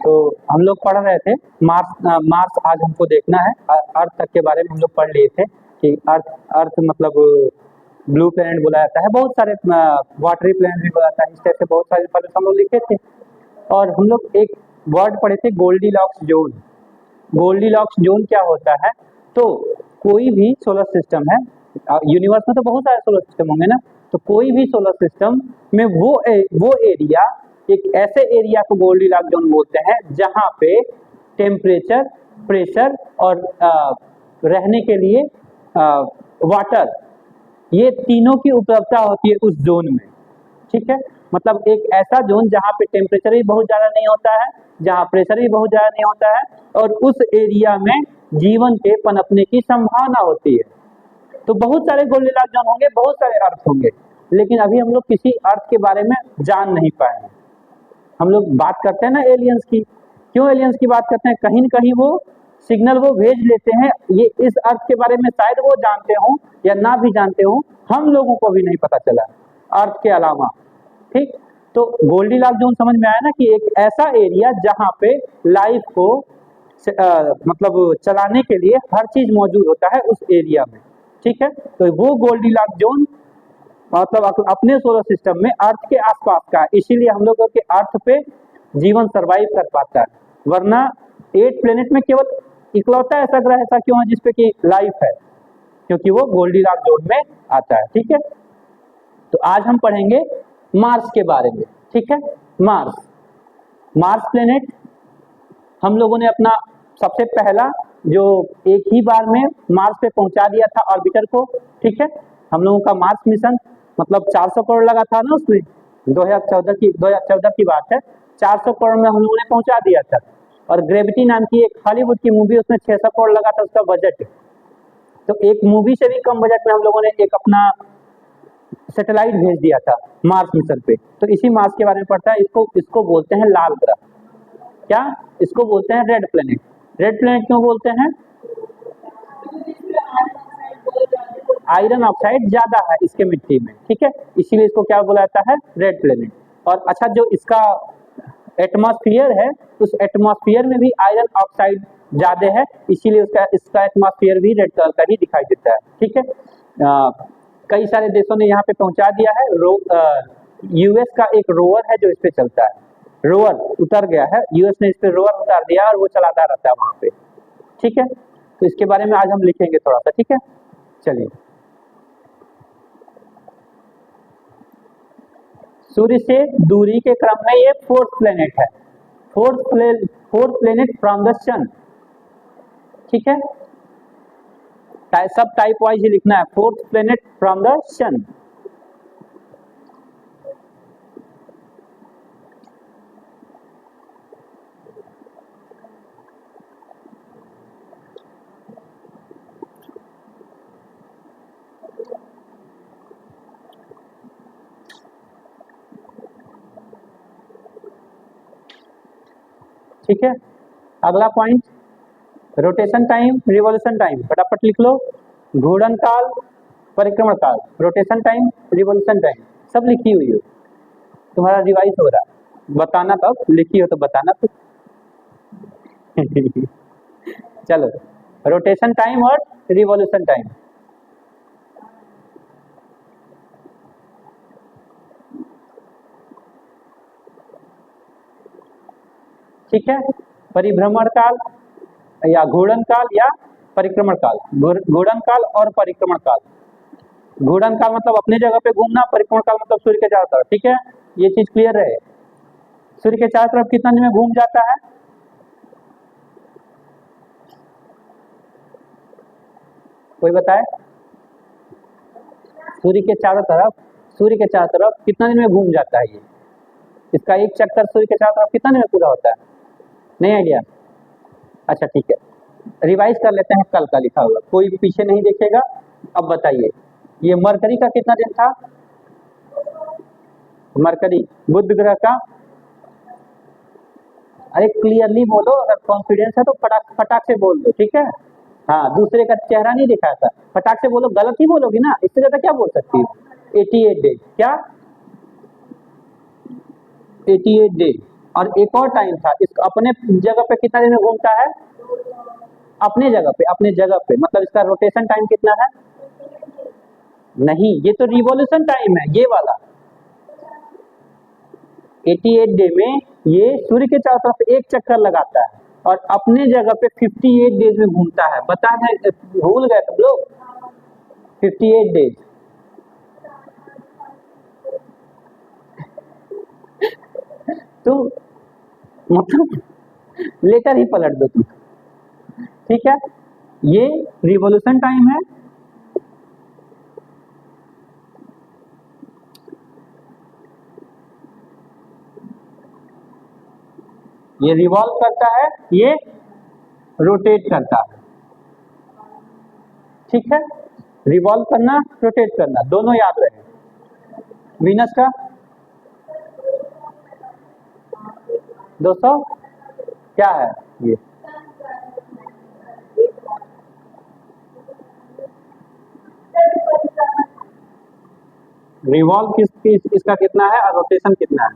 तो हम लोग पढ़ रहे थे मार्स आज हमको देखना है। अर्थ तक के बारे में हम लोग पढ़ लिए थे कि अर्थ मतलब ब्लू प्लैनेट बोला जाता है, बहुत सारे वाटरी प्लैनेट भी बोला जाता है, इस तरह से बहुत सारे इंफॉर्मेशन हम लोग लिखे थे। और हम लोग एक वर्ड पढ़े थे गोल्डीलॉक्स जोन। गोल्डीलॉक्स जोन क्या होता है? तो कोई भी सोलर सिस्टम है, यूनिवर्स में तो बहुत सारे सोलर सिस्टम होंगे ना, तो कोई भी सोलर सिस्टम में वो एरिया, एक ऐसे एरिया को गोल्डीलॉक्स जोन बोलते हैं जहां पे टेम्परेचर, प्रेशर और रहने के लिए वाटर, ये तीनों की उपलब्धता होती है उस जोन में। ठीक है, मतलब एक ऐसा जोन जहां पे टेम्परेचर भी बहुत ज्यादा नहीं होता है, जहां प्रेशर भी बहुत ज्यादा नहीं होता है, और उस एरिया में जीवन के पनपने की संभावना होती है। तो बहुत सारे गोल्डीलॉक्स जोन होंगे, बहुत सारे अर्थ होंगे, लेकिन अभी हम लोग किसी अर्थ के बारे में जान नहीं पाए हैं। हम लोग बात करते हैं ना एलियंस की, क्यों एलियंस की बात करते हैं? कहीं न कहीं वो सिग्नल वो भेज लेते हैं, ये इस अर्थ के बारे में शायद वो जानते हो या ना भी जानते हो, हम लोगों को भी नहीं पता चला अर्थ के अलावा। ठीक, तो गोल्डीलॉक्स जोन समझ में आया ना कि एक ऐसा एरिया जहां पे लाइफ को मतलब चलाने के लिए हर चीज मौजूद होता है उस एरिया में। ठीक है, तो वो गोल्डीलॉक्स जोन मतलब अपने सोलर सिस्टम में अर्थ के आसपास का है, इसीलिए हम लोगों के अर्थ पे जीवन सरवाइव कर पाता है। वरना 8 प्लेनेट में केवल इकलौता ऐसा ग्रह ऐसा क्यों है जिसपे कि लाइफ है? क्योंकि वो गोल्डीलॉक्स जोन में आता है। ठीक है, तो आज हम पढ़ेंगे मार्स के बारे में। ठीक है, मार्स प्लेनेट हम लोगों ने अपना सबसे पहला जो एक ही बार में मार्स पे पहुंचा दिया था ऑर्बिटर को। ठीक है, हम लोगों का मार्स मिशन मतलब 400 करोड़ लगा था ना उसमें, 2014 की बात है। 400 करोड़ में हम लोगों ने पहुंचा दिया था, और ग्रेविटी नाम की एक हॉलीवुड की मूवी, उसमें 600 करोड़ लगा था उसका बजट। तो एक मूवी से भी कम बजट में हम लोगों ने एक अपना सैटेलाइट भेज दिया था मार्स मिशन पे। तो इसी मार्स के बारे में पढ़ता है। इसको बोलते हैं लाल ग्रह। क्या इसको बोलते हैं? Red planet. रेड प्लेनेट क्यों बोलते हैं? आयरन ऑक्साइड ज्यादा है इसके मिट्टी में। ठीक है, इसीलिए इसको क्या बोला जाता है? Red planet. और अच्छा, जो इसका एटमॉस्फेयर है, उस एटमॉस्फेयर में भी आयरन ऑक्साइड ज्यादा है, इसीलिए इसका एटमॉस्फेयर भी रेड कलर का ही दिखाई देता है। ठीक है, कई सारे देशों ने यहाँ पे पहुंचा दिया है। यूएस का एक रोवर है जो इस पे चलता है, रोवर उतर गया है, यूएस ने इस पे रोवर उतार दिया और वो चलाता रहता है वहां पे। ठीक है, तो इसके बारे में आज हम लिखेंगे थोड़ा सा। ठीक है, चलिए। सूर्य से दूरी के क्रम में ये फोर्थ प्लेनेट है, फोर्थ प्लेनेट फ्रॉम द सन। ठीक है, सब टाइप वाइज ही लिखना है, फोर्थ प्लेनेट फ्रॉम द सन। ठीक है, अगला point, rotation time, revolution time. फटाफट लिख लो। घूर्णन काल, परिक्रमण काल, रोटेशन टाइम, रिवॉल्यूशन टाइम, सब लिखी हुई हो। तुम्हारा रिवाइज हो रहा है, बताना कब लिखी हो तो बताना तो। चलो, रोटेशन टाइम और रिवॉल्यूशन टाइम। ठीक है, परिभ्रमण काल या घूर्णन काल या परिक्रमण काल। घूर्णन काल और परिक्रमण काल। घूर्णन काल मतलब अपने जगह पे घूमना, परिक्रमण काल मतलब सूर्य के चारों तरफ। ठीक है, ये चीज क्लियर रहे। सूर्य के चारों तरफ कितना दिन में घूम जाता है? कोई बताए? सूर्य के चारों तरफ कितना दिन में घूम जाता है ये? इसका एक चक्कर सूर्य के चारों तरफ कितना दिन में पूरा होता है? नहीं आइडिया? अच्छा ठीक है, रिवाइज कर लेते हैं कल का लिखा हुआ, कोई पीछे नहीं देखेगा। अब बताइए, ये मरकरी का कितना दिन था? मरकरी बुध ग्रह का, अरे क्लियरली बोलो, अगर कॉन्फिडेंस है तो फटाक से बोल दो। ठीक है, हाँ, दूसरे का चेहरा नहीं दिखाया था, फटाक से बोलो। गलत ही बोलोगी ना, इससे ज्यादा क्या बोल सकती हो? 88 डे। क्या 88 डे? और एक और टाइम था, इस अपने जगह पे कितना दिन में घूमता है, अपने जगह पे मतलब इसका रोटेशन टाइम कितना है, नहीं ये तो रिवॉल्यूशन टाइम है ये वाला। 88 डे में ये सूर्य के चारों तरफ एक चक्कर लगाता है और अपने जगह पे 58 डेज में घूमता है। बता दें, भूल गए तुम लोग, 58 डेज। तो मतलब लेटर ही पलट दो तुम, ठीक है। ये रिवॉल्यूशन टाइम है, ये रिवॉल्व करता है, ये रोटेट करता है, ठीक है। रिवॉल्व करना, रोटेट करना दोनों याद रहे। वीनस का 200 क्या है ये, रिवॉल्व इसका कितना है और रोटेशन कितना है,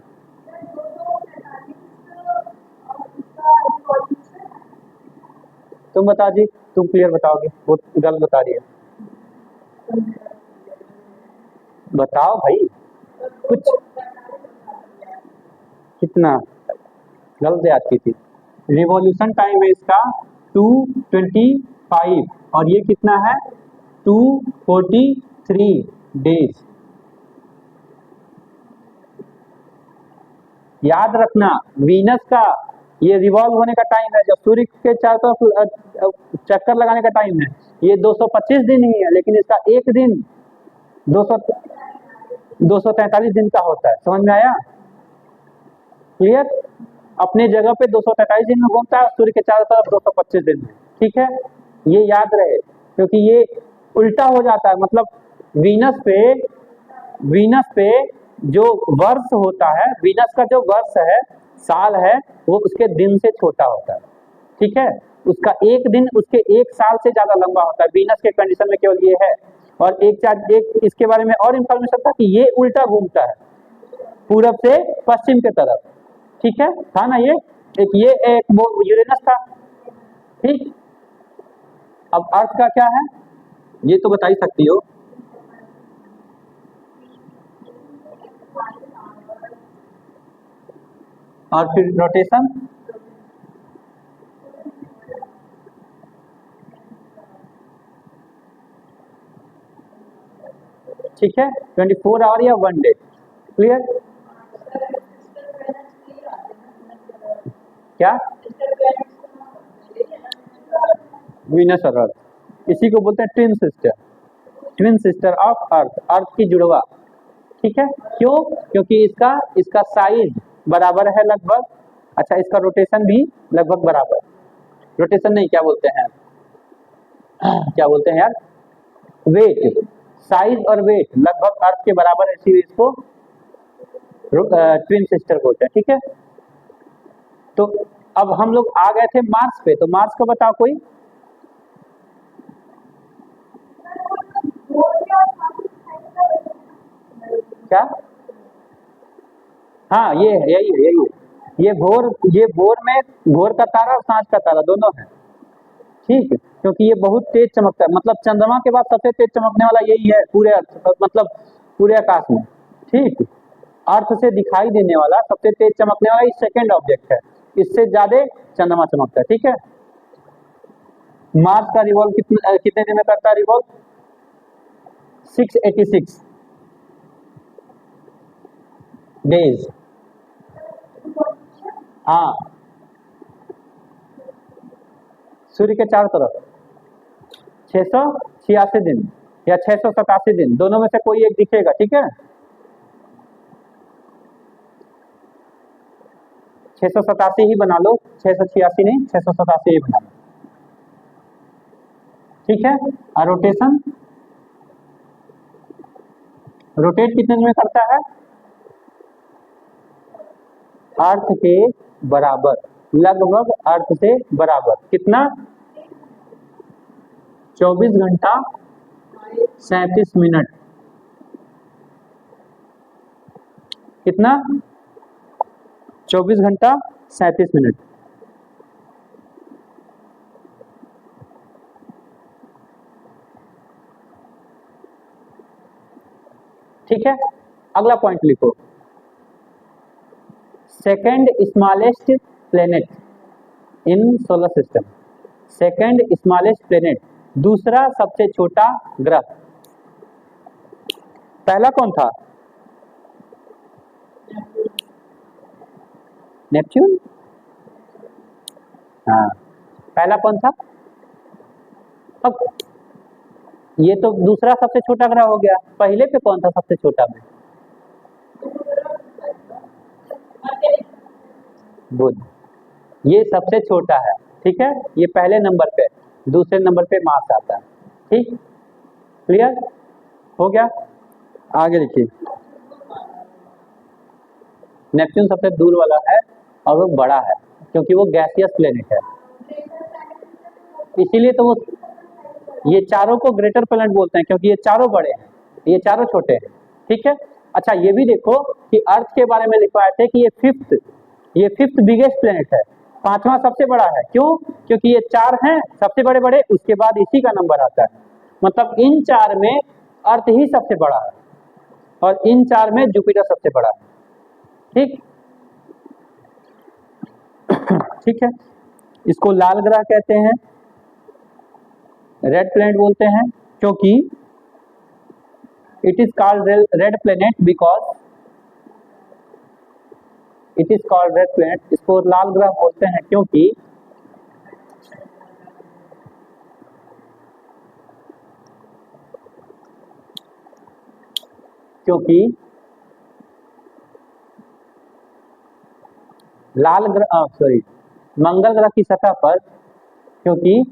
तुम बता जी, तुम क्लियर बताओगे, वो गलत बता रही है, बताओ भाई कुछ, कितना गलत याद की थी। रिवॉल्यूशन टाइम है इसका 225 और ये कितना है 243 डेज। याद रखना वीनस का ये रिवॉल्व होने का टाइम है, जब सूर्य के चारों तरफ चक्कर लगाने का टाइम है ये 225 दिन ही है, लेकिन इसका एक दिन 243 दिन का होता है। समझ में आया, क्लियर। अपने जगह पे 243 दिन में घूमता है, सूर्य के चारों तरफ 225 दिन में, ठीक है। ये याद रहे क्योंकि ये उल्टा हो जाता है, मतलब वीनस पे जो वर्ष होता है, वीनस का जो वर्ष है, साल है, वो उसके दिन से छोटा होता है, ठीक है। उसका एक दिन उसके एक साल से ज्यादा लंबा होता है, वीनस के कंडीशन में केवल ये है। और एक इसके बारे में और इंफॉर्मेशन था कि ये उल्टा घूमता है पूरब से पश्चिम के तरफ, ठीक है, था ना ये एक यूरेनस था, ठीक। अब अर्थ का क्या है ये तो बता ही सकती हो, और फिर रोटेशन, ठीक है, 24 आवर या 1 डे, क्लियर। क्या वीनस और अर्थ, इसी को बोलते हैं ट्विन सिस्टर ऑफ अर्थ, अर्थ की जुड़वा, ठीक है। क्यों, क्योंकि इसका साइज बराबर है लगभग, अच्छा इसका रोटेशन भी लगभग बराबर, रोटेशन नहीं क्या बोलते हैं, क्या बोलते हैं यार, वेट, साइज और वेट लगभग अर्थ के बराबर है, इसीलिए इसको ट्विन सिस्टर बोलते हैं, ठीक है। तो अब हम लोग आ गए थे मार्स पे, तो मार्स को बताओ कोई, क्या, हाँ ये है, यही है, ये भोर का तारा और सांझ का तारा दोनों है, ठीक, क्योंकि ये बहुत तेज चमकता है, मतलब चंद्रमा के बाद सबसे तेज चमकने वाला यही है पूरे अर्थ, मतलब पूरे आकाश में, ठीक। अर्थ से दिखाई देने वाला सबसे तेज चमकने वाला सेकंड ऑब्जेक्ट है, इससे ज्यादा चंद्रमा चमकता है, ठीक है। मार्स का रिवॉल्व कितने दिन में करता है रिवॉल्व, 686 डेज, हाँ सूर्य के चारों तरफ 686 दिन या 687 दिन, दोनों में से कोई एक दिखेगा, ठीक है। 687 ही बना लो, 686 नहीं, 687 ही बना लो, ठीक है। और रोटेशन, रोटेट कितने दिन में करता है, अर्थ के बराबर, लगभग अर्थ से बराबर, कितना 24 घंटा 37 मिनट, कितना 24 घंटा 37 मिनट। ठीक है, अगला पॉइंट लिखो, second smallest planet in solar system. Second smallest planet, दूसरा सबसे छोटा ग्रह। पहला कौन था? नेपच्यून। हाँ, पहला कौन था? अब ये तो दूसरा सबसे छोटा ग्रह हो गया, पहले पे कौन था सबसे छोटा में? बुध। ये सबसे छोटा है, ठीक है, ये पहले नंबर पे, दूसरे नंबर पे मार्स आता है। ठीक, क्लियर हो गया? आगे देखिए, नेपच्यून सबसे दूर वाला है और वो बड़ा है क्योंकि वो गैसियस प्लेनेट है, इसीलिए तो वो, ये चारों को ग्रेटर प्लेनेट बोलते हैं क्योंकि ये चारों बड़े हैं, ये चारों छोटे हैं। ठीक है, अच्छा ये भी देखो कि अर्थ के बारे में लिखवाए थे कि ये फिफ्थ बिगेस्ट प्लेनेट है, पांचवा सबसे बड़ा है। क्यों? क्योंकि ये चार हैं सबसे बड़े बड़े, उसके बाद इसी का नंबर आता है, मतलब इन चार में अर्थ ही सबसे बड़ा है और इन चार में जुपिटर सबसे बड़ा है। ठीक ठीक है, इसको लाल ग्रह कहते हैं, रेड प्लेनेट बोलते हैं, क्योंकि it is called red planet because it is called red planet, इसको लाल ग्रह बोलते हैं क्योंकि लाल ग्रह मंगल ग्रह की सतह पर, क्योंकि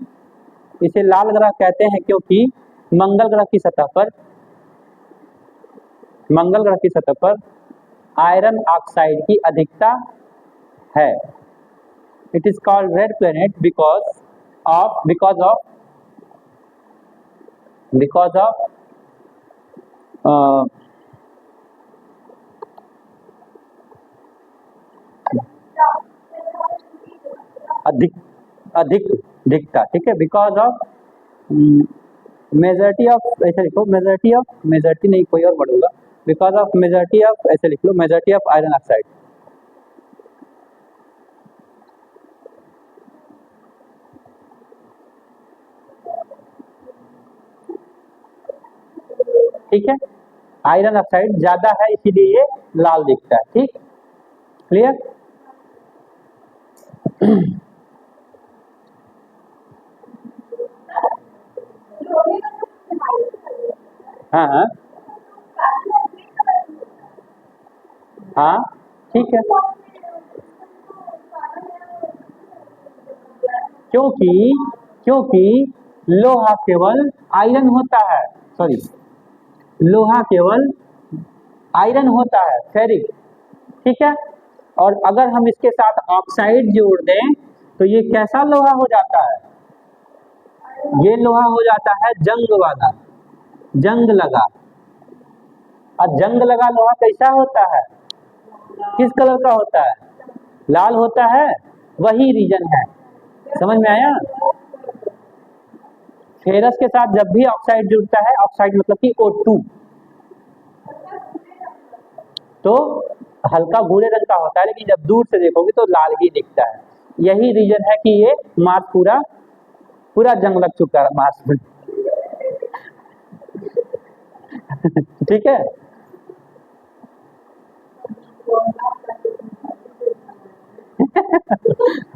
इसे लाल ग्रह कहते हैं क्योंकि मंगल ग्रह की सतह पर आयरन ऑक्साइड की अधिकता है। It is called red planet because of अधिकता। ठीक है, बिकॉज ऑफ मेजॉरिटी ऑफ, ऐसे लिखो, मेजॉरिटी नहीं, कोई और वर्ड होगा, बिकॉज ऑफ मेजॉरिटी ऑफ, ऐसे लिख लो, मेजॉरिटी ऑफ आयरन ऑक्साइड। ठीक है, आयरन ऑक्साइड ज्यादा है इसीलिए ये लाल दिखता है। ठीक, क्लियर? हाँ हाँ हाँ, ठीक है, क्योंकि लोहा केवल आयरन होता है, लोहा केवल आयरन होता है, फेरिक। ठीक है, और अगर हम इसके साथ ऑक्साइड जोड़ दें तो ये कैसा लोहा हो जाता है? ये लोहा हो जाता है जंग वाला, जंग लगा। और जंग लगा लोहा कैसा होता है? किस कलर का होता है? लाल होता है, वही रीजन है। समझ में आया? फेरस के साथ जब भी ऑक्साइड जुड़ता है, ऑक्साइड मतलब कि O2, तो हल्का भूरे रंग का होता है, लेकिन जब दूर से देखोगे तो लाल ही दिखता है। यही रीजन है कि ये मार्स पूरा जंग लग चुका है मार्स में। ठीक है,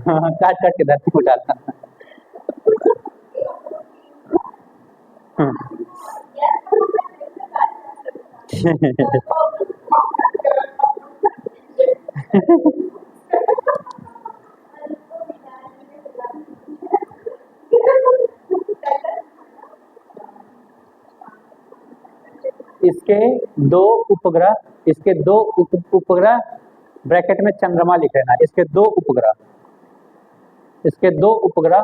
काट काट के धरती को डालता। इसके दो उपग्रह ब्रैकेट में चंद्रमा लिख लेना, इसके दो उपग्रह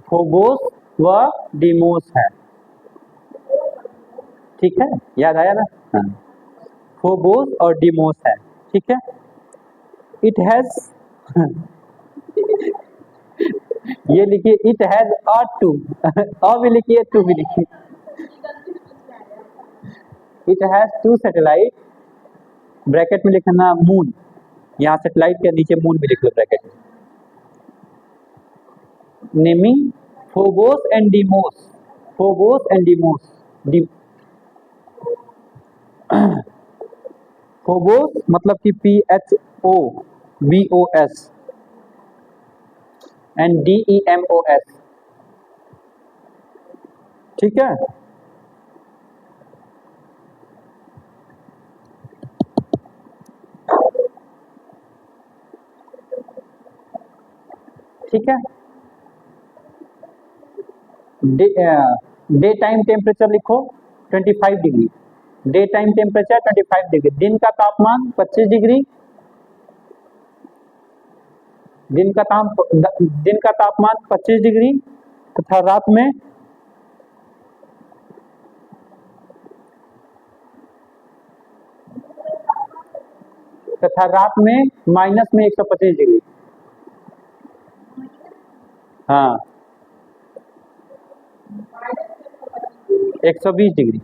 फोबोस व डीमोस है। ठीक है, याद आया ना? हाँ, फोबोस और डीमोस है, ठीक है। इट हैज ये लिखिए it has a two a भी लिखिए टू भी लिखिए। It has two satellite, bracket में लिखना मून, यहाँ सैटेलाइट के नीचे मून भी लिख लो ब्रैकेट में। Naming Phobos and Deimos, Phobos and Deimos. Phobos मतलब कि PHOBOS एंड DEMOS, ठीक है। ठीक है, डे टाइम टेम्परेचर लिखो 25 degree, day time temperature 25 degree, दिन का तापमान 25 डिग्री, दिन का तापमान 25 डिग्री तथा रात में माइनस में 125 डिग्री। हाँ 120 डिग्री।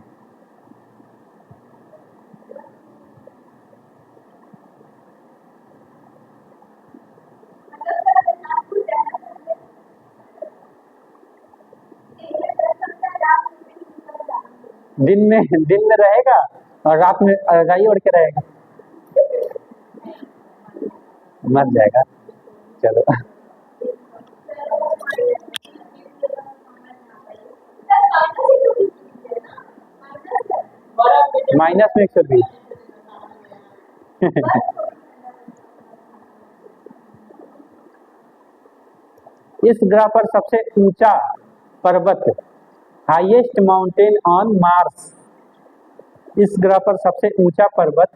दिन में रहेगा और रात में रजाई ओढ़ के रहेगा, मर जाएगा। चलो माइनस में 120। इस ग्रह पर सबसे ऊंचा पर्वत, हाईएस्ट माउंटेन ऑन मार्स, इस ग्रह पर सबसे ऊंचा पर्वत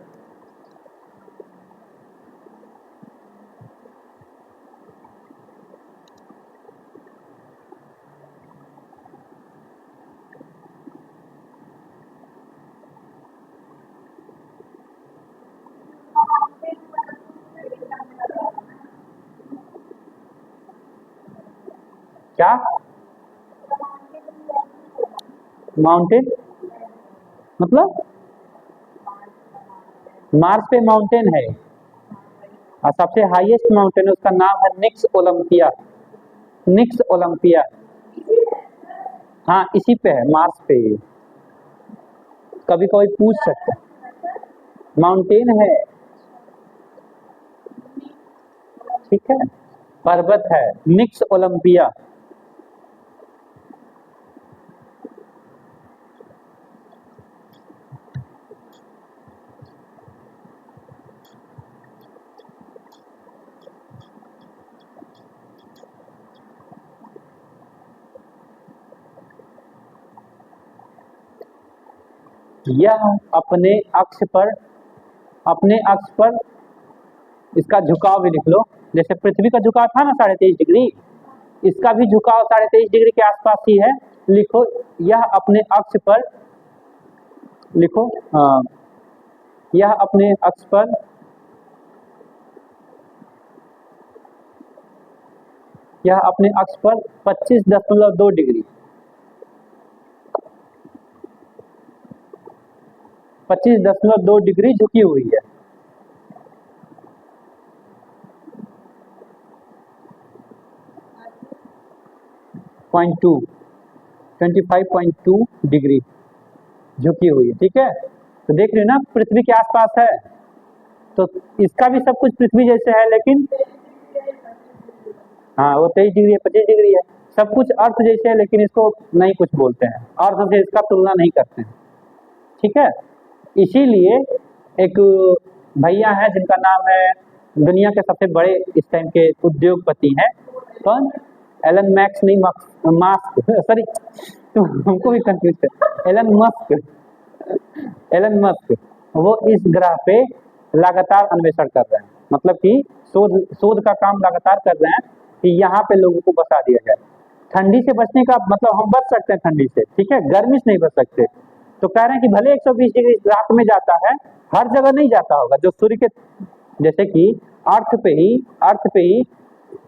क्या माउंटेन मतलब मार्स पे माउंटेन है और सबसे हाईएस्ट माउंटेन उसका नाम है निक्स ओलंपिया, निक्स ओलंपिया। हाँ इसी पे है, मार्स पे। कभी कोई पूछ सकता है, माउंटेन है, ठीक है, पर्वत है निक्स ओलंपिया। यह अपने अक्ष पर इसका झुकाव भी लिख लो, जैसे पृथ्वी का झुकाव था ना 23.5 डिग्री, इसका भी झुकाव 23.5 डिग्री के आसपास ही है। लिखो यह अपने अक्ष पर, लिखो यह अपने अक्ष पर 25.2 डिग्री, 25.2 डिग्री झुकी हुई है। पॉइंट 25.2 डिग्री झुकी हुई है, ठीक है। तो देख रहे हो ना पृथ्वी के आसपास है, तो इसका भी सब कुछ पृथ्वी जैसे है, लेकिन हाँ वो 23 डिग्री है, 25 डिग्री है, सब कुछ अर्थ जैसे है, लेकिन इसको नहीं कुछ बोलते हैं, अर्थ से इसका तुलना नहीं करते हैं, ठीक है। इसीलिए एक भैया है जिनका नाम है, दुनिया के सबसे बड़े इस टाइम के उद्योगपति हैं, कौन, एलन मैक्स नहीं मास्क सॉरी तो हमको भी कंफ्यूज है, एलन मस्क वो इस ग्रह पे लगातार अन्वेषण कर रहे हैं, मतलब कि शोध का काम लगातार कर रहे हैं कि यहाँ पे लोगों को बसा दिया जाए। ठंडी से बचने का मतलब हम बच सकते हैं ठंडी से, ठीक है, गर्मी से नहीं बच सकते। तो कह रहे हैं कि भले 120 डिग्री रात में जाता है, हर जगह नहीं जाता होगा। जो सूर्य के जैसे कि अर्थ पे ही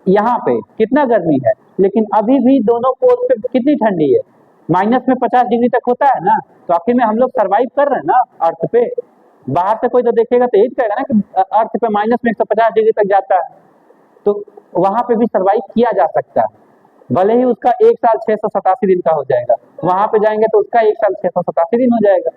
यहाँ पे कितना गर्मी है, लेकिन अभी भी दोनों पोल पे कितनी ठंडी है, माइनस में 50 डिग्री तक होता है ना। तो आखिर में हम लोग सरवाइव कर रहे हैं ना अर्थ पे। बाहर से कोई तो देखेगा तो यही कहेगा ना कि अर्थ पे माइनस में 150 डिग्री तक जाता है, तो वहां पे भी सरवाइव किया जा सकता है। भले ही उसका 1 साल 687 दिन का हो जाएगा, वहां पे जाएंगे तो उसका 1 साल 687 दिन हो जाएगा।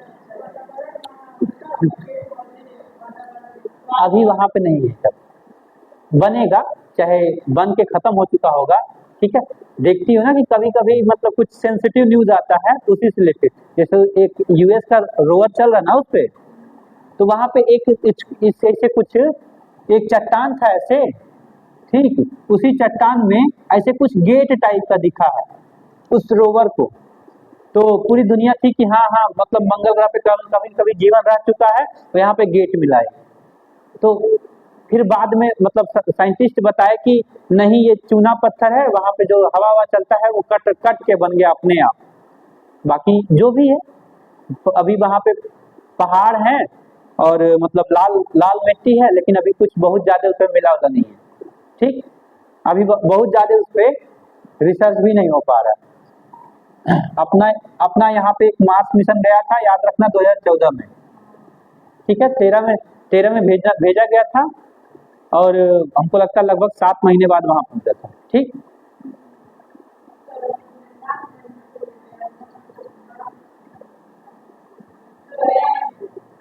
अभी वहां पे नहीं है, सब बनेगा, चाहे बन के खत्म हो चुका होगा। ठीक है, देखती हो ना कि कभी कभी मतलब कुछ सेंसिटिव न्यूज आता है उसी से रिलेटेड, जैसे एक यूएस का रोवर चल रहा ना उस पे, तो वहां पे ऐसे कुछ एक चट्टान था ऐसे, ठीक, उसी चट्टान में ऐसे कुछ गेट टाइप का दिखा है उस रोवर को। तो पूरी दुनिया थी कि हाँ हाँ मतलब मंगल ग्रह पे कभी कभी जीवन रह चुका है, तो यहाँ पे गेट मिला है। तो फिर बाद में मतलब साइंटिस्ट बताए कि नहीं, ये चूना पत्थर है, वहां पे जो हवा चलता है वो कट कट के बन गया अपने आप। बाकी जो भी है, तो अभी वहां पे पहाड़ है और मतलब लाल लाल मिट्टी है, लेकिन अभी कुछ बहुत ज्यादा उसमें मिला होता नहीं है। ठीक, अभी बहुत ज्यादा उस पर रिसर्च भी नहीं हो पा रहा। अपना अपना यहाँ पे एक मार्स मिशन गया था, याद रखना, 2014 में। ठीक है, 13 में भेजा गया था, और हमको लगता है लगभग 7 महीने बाद वहां पहुंचा था। ठीक,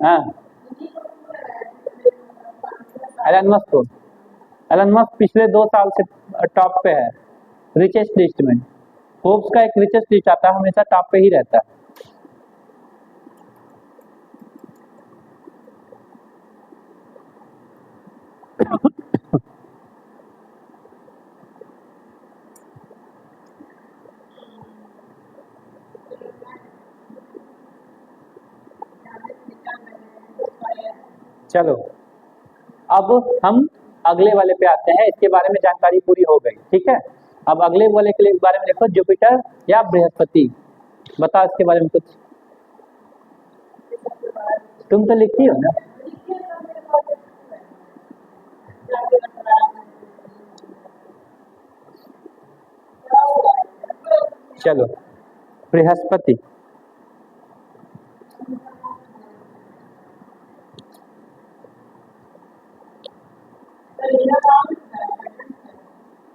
हाँ, एलन मस्क पिछले 2 साल से टॉप पे है, रिचेस्ट लिस्ट में। फोर्ब्स का एक रिचेस्ट लिस्ट आता है, हमेशा टॉप पे ही रहता है। चलो, अब हम अगले वाले पे आते हैं, इसके बारे में जानकारी पूरी हो गई। ठीक है, अब अगले वाले के बारे में देखो, जुपिटर या बृहस्पति। बताओ इसके बारे में कुछ, तुम तो लिखती हो ना। चलो, बृहस्पति,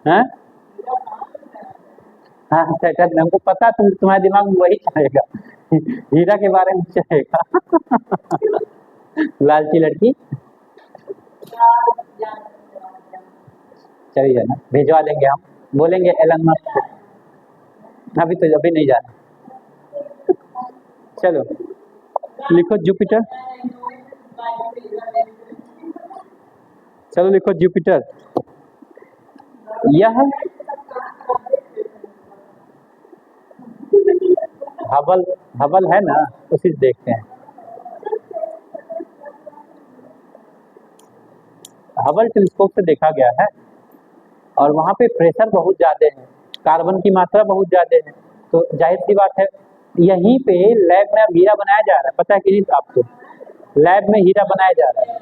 हाँ हाँ, सैटर्न, हमको पता, तुम्हारे दिमाग में वही चलेगा। हीरा के बारे में चलेगा। लालची लड़की, चलिए जाना, भिजवा देंगे हम, बोलेंगे एलन मस्क को। अभी नहीं जाना। चलो लिखो जुपिटर, चलो लिखो जुपिटर। यह हबल है ना, उसी से देखते हैं। हबल टेलीस्कोप से देखा गया है, और वहां पे प्रेशर बहुत ज्यादा है, कार्बन की मात्रा बहुत ज्यादा है, तो जाहिर सी बात है यहीं पे लैब में अब हीरा बनाया जा रहा है। पता है कि नहीं आपको, लैब में हीरा बनाया जा रहा है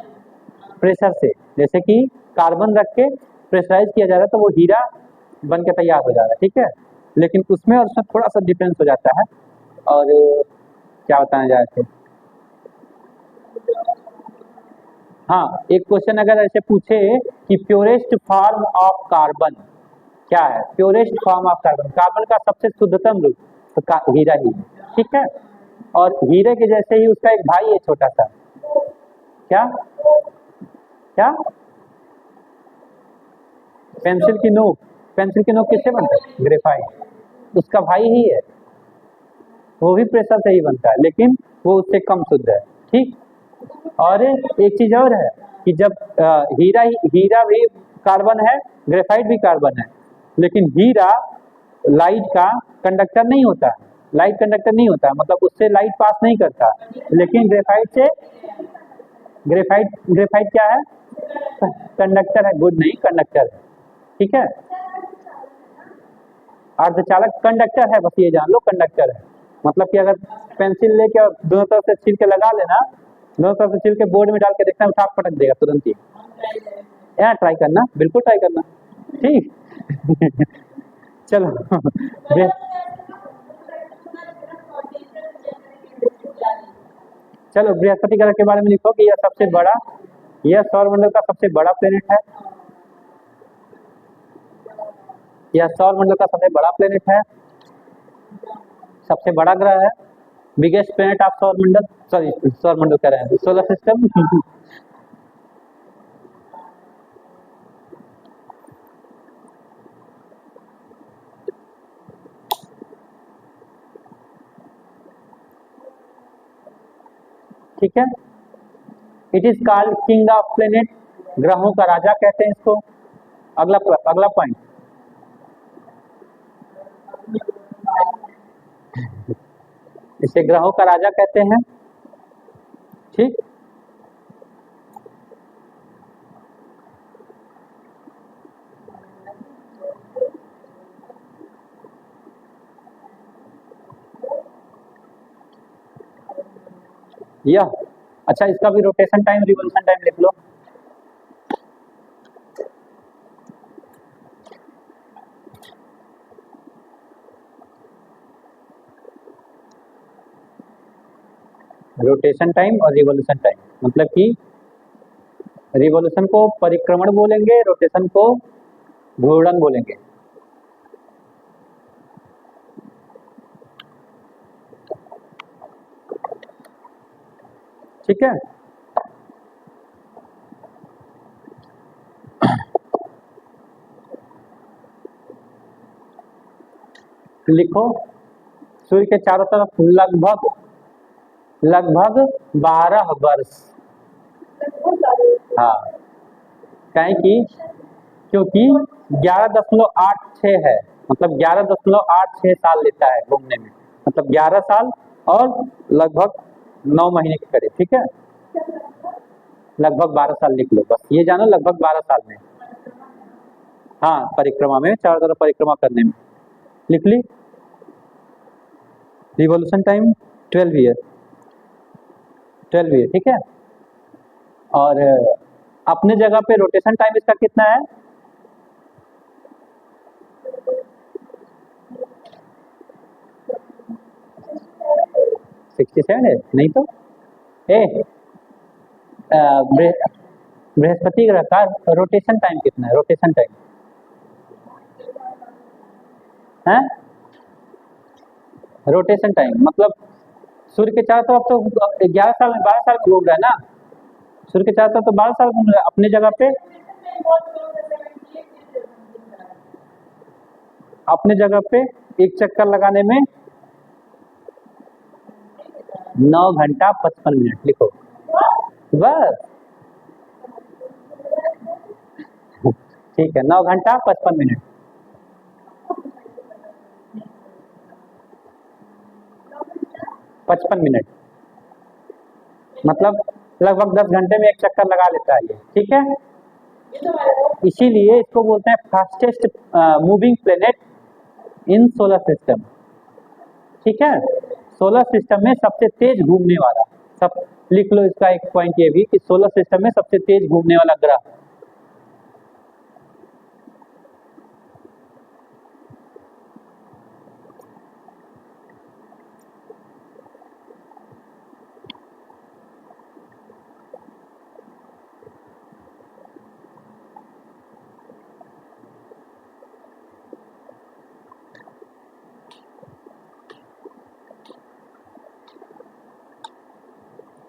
प्रेशर से, जैसे कि कार्बन रख के प्रेशराइज किया जा रहा है, तो वो हीरा बन के तैयार हो जा रहा है। ठीक है, लेकिन उसमें और उसमें थोड़ा सा डिफरेंस हो जाता है। और क्या बताना जा रहे थे, हाँ, एक क्वेश्चन अगर ऐसे पूछे कि प्योरेस्ट फॉर्म ऑफ कार्बन क्या है, purest form of carbon, carbon का सबसे शुद्धतम रूप, तो हीरा ही है। ठीक है, और हीरे के जैसे ही उसका एक भाई है छोटा सा, क्या क्या, पेंसिल की नोक किससे बनता है, ग्रेफाइट, उसका भाई ही है, वो भी प्रेशर से ही बनता है, लेकिन वो उससे कम शुद्ध है। ठीक, और एक चीज और है कि जब हीरा भी कार्बन है, ग्रेफाइट भी कार्बन है, लेकिन हीरा लाइट का कंडक्टर नहीं होता, लाइट कंडक्टर नहीं होता, मतलब उससे लाइट पास नहीं करता, लेकिन ग्रेफाइट क्या है, कंडक्टर है, गुड नहीं, कंडक्टर है। ठीक है, अर्धचालक कंडक्टर है, बस ये जान लो, कंडक्टर है। मतलब कि अगर पेंसिल लेके और दोनों तरफ से छील के लगा लेना, दोनों तरफ से छील के बोर्ड में डाल के देखना, उठा के पटक देगा तुरंत ही। यहाँ ट्राई करना, बिल्कुल ट्राई करना, ठीक। चलो चलो बृहस्पति ग्रह के बारे में लिखो कि यह सौरमंडल का सबसे बड़ा प्लेनेट है। यह सौरमंडल का सबसे बड़ा प्लेनेट है, सबसे बड़ा ग्रह है, बिगेस्ट प्लेनेट ऑफ सौरमंडल, सॉरी सौरमंडल कह रहे हैं, सोलर सिस्टम। ठीक है, it is called king of planet, ग्रहों का राजा कहते हैं इसको। अगला पॉइंट, इसे ग्रहों का राजा कहते हैं, ठीक। यह अच्छा, इसका भी रोटेशन टाइम रिवोल्यूशन टाइम लिख लो। रोटेशन टाइम और रिवोल्यूशन टाइम, मतलब कि रिवोल्यूशन को परिक्रमण बोलेंगे, रोटेशन को घूर्णन बोलेंगे। ठीक है, लिखो सूर्य के चारों तरफ लगभग 12 वर्ष। हाँ, कहें कि क्योंकि 11.86 है, मतलब 11.86 साल लेता है घूमने में, मतलब 11 साल और लगभग 9 महीने के करीब। ठीक है, लगभग 12 साल लिख लो, बस ये जानो लगभग 12 साल में। हाँ, परिक्रमा में, चारों तरफ परिक्रमा करने में। लिख ली। रिवॉल्यूशन टाइम 12 ईयर, 12 ईयर, ठीक है। और अपने जगह पे रोटेशन टाइम इसका कितना है? $67 है, नहीं तो बृहस्पति ग्रह का रोटेशन टाइम कितना है? रोटेशन टाइम है, रोटेशन टाइम मतलब सूर्य के चारों तरफ तो 11 साल में 12 साल में घूम रहा है ना, सूर्य के चारों तरफ तो 12 साल घूम रहा है। अपने जगह पे एक चक्कर लगाने में 9 घंटा 55 मिनट लिखो, बस। ठीक है, 9 घंटा 55 मिनट, मतलब लगभग 10 घंटे में एक चक्कर लगा लेता है ये। ठीक है, इसीलिए इसको बोलते हैं fastest moving planet in solar system. ठीक है, सोलर सिस्टम में सबसे तेज घूमने वाला, सब लिख लो इसका एक पॉइंट ये भी कि सोलर सिस्टम में सबसे तेज घूमने वाला ग्रह।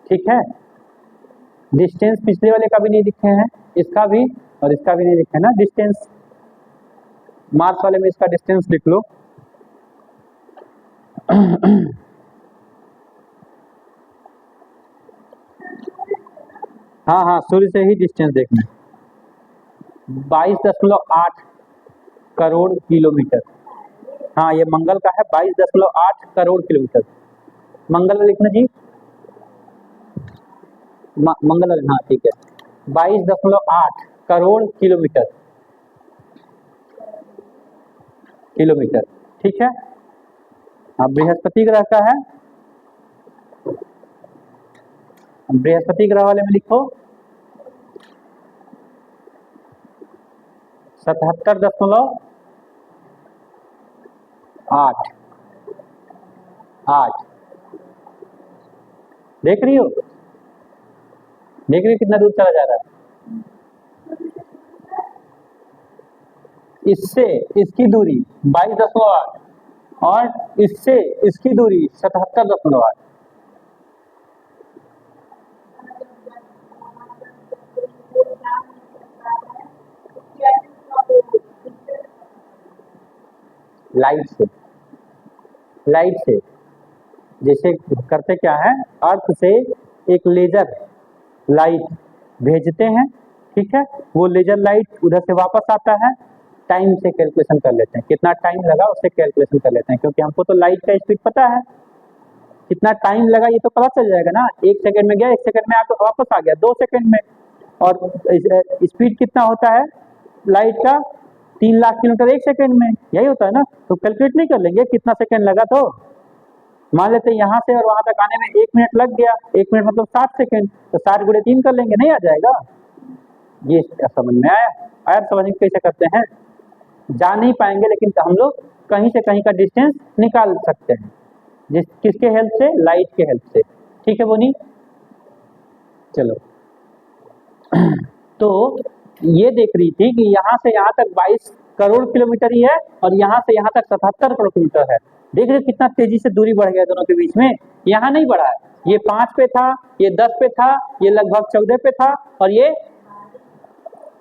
ठीक है, डिस्टेंस पिछले वाले का भी नहीं लिखे हैं, इसका भी और इसका भी नहीं लिखे ना डिस्टेंस। मार्स वाले में इसका डिस्टेंस लिख लो। हाँ हाँ, सूर्य से ही डिस्टेंस देखना, 22.8 करोड़ किलोमीटर। हाँ, ये मंगल का है, 22.8 करोड़ किलोमीटर। मंगल लिखना जी, मंगल, हाँ ठीक है, 22.8 करोड़ किलोमीटर। ठीक है, अब बृहस्पति ग्रह का है, बृहस्पति ग्रह वाले में लिखो 77.8 8 देख रही हो, देख रही हो कितना दूर चला जा रहा है। इससे इसकी दूरी 22.8 और इससे इसकी दूरी 77.8। लाइट से, लाइट से जैसे करते क्या है, अर्थ से एक लेजर लाइट भेजते हैं, ठीक है, वो लेजर लाइट उधर से वापस आता है, टाइम से कैलकुलेशन कर लेते हैं, कितना टाइम लगा उससे कैलकुलेशन कर लेते हैं, क्योंकि हमको तो लाइट का स्पीड पता है, कितना टाइम लगा ये तो पता चल जाएगा ना, 1 सेकंड में गया, 1 सेकंड में आपको वापस आ गया 2 सेकंड में। और स्पीड कितना होता है लाइट का, 3 लाख किलोमीटर 1 सेकंड में, यही होता है ना। तो कैलकुलेट नहीं कर लेंगे कितना सेकंड लगा, तो मान लेते हैं यहाँ से और वहां तक आने में 1 मिनट लग गया, 1 मिनट मतलब 60 सेकंड, तो 60 गुणे 3 कर लेंगे, नहीं आ जाएगा। ये समझ में आया, आया समझ कैसे करते हैं, जा नहीं पाएंगे लेकिन हम लोग कहीं से कहीं का डिस्टेंस निकाल सकते हैं, जिस किसके हेल्प से, लाइट के हेल्प से, ठीक है बोनी। चलो तो ये देख रही थी कि यहाँ से यहाँ तक 22 करोड़ किलोमीटर ही है और यहाँ से यहाँ तक 77 करोड़ किलोमीटर है। देख रहे कितना तेजी से दूरी बढ़ गया दोनों के बीच में, यहाँ नहीं बढ़ा है, ये 5 पे था, ये 10 पे था, ये लगभग 14 पे था और ये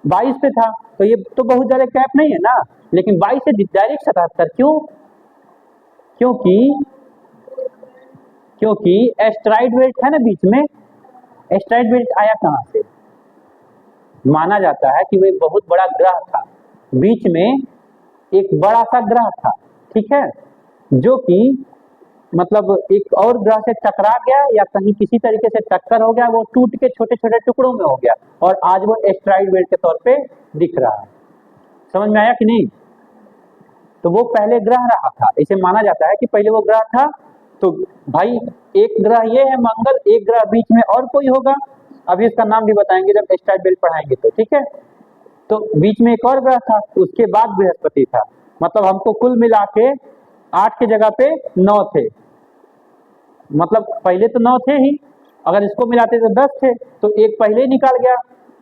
22 पे था, तो ये तो बहुत ज्यादा गैप नहीं है ना, लेकिन 22 से डायरेक्ट 77 क्यों, क्योंकि क्योंकि एस्टेरॉइड बेल्ट है ना बीच में, एस्टेरॉइड बेल्ट आया कहाँ से, माना जाता है कि वो एक बहुत बड़ा ग्रह था, बीच में एक बड़ा सा ग्रह था, ठीक है, जो कि मतलब एक और ग्रह से टकरा गया या कहीं किसी तरीके से टक्कर हो गया, वो टूट के छोटे छोटे टुकड़ों में हो गया और आज वो एस्टेरॉइड बेल्ट के तौर पे दिख रहा है। समझ में आया कि नहीं। तो वो पहले ग्रह रहा था, इसे माना जाता है कि पहले वो ग्रह था। तो भाई एक ग्रह ये है मंगल, एक ग्रह बीच में और कोई होगा, अभी इसका नाम भी बताएंगे जब एस्टेरॉइड बेल्ट पढ़ाएंगे तो, ठीक है। तो बीच में एक और ग्रह था, उसके बाद बृहस्पति था, मतलब हमको कुल मिला के 8 की जगह पे 9 थे, मतलब पहले तो 9 थे ही, अगर इसको मिलाते तो 10 थे, तो एक पहले ही निकाल गया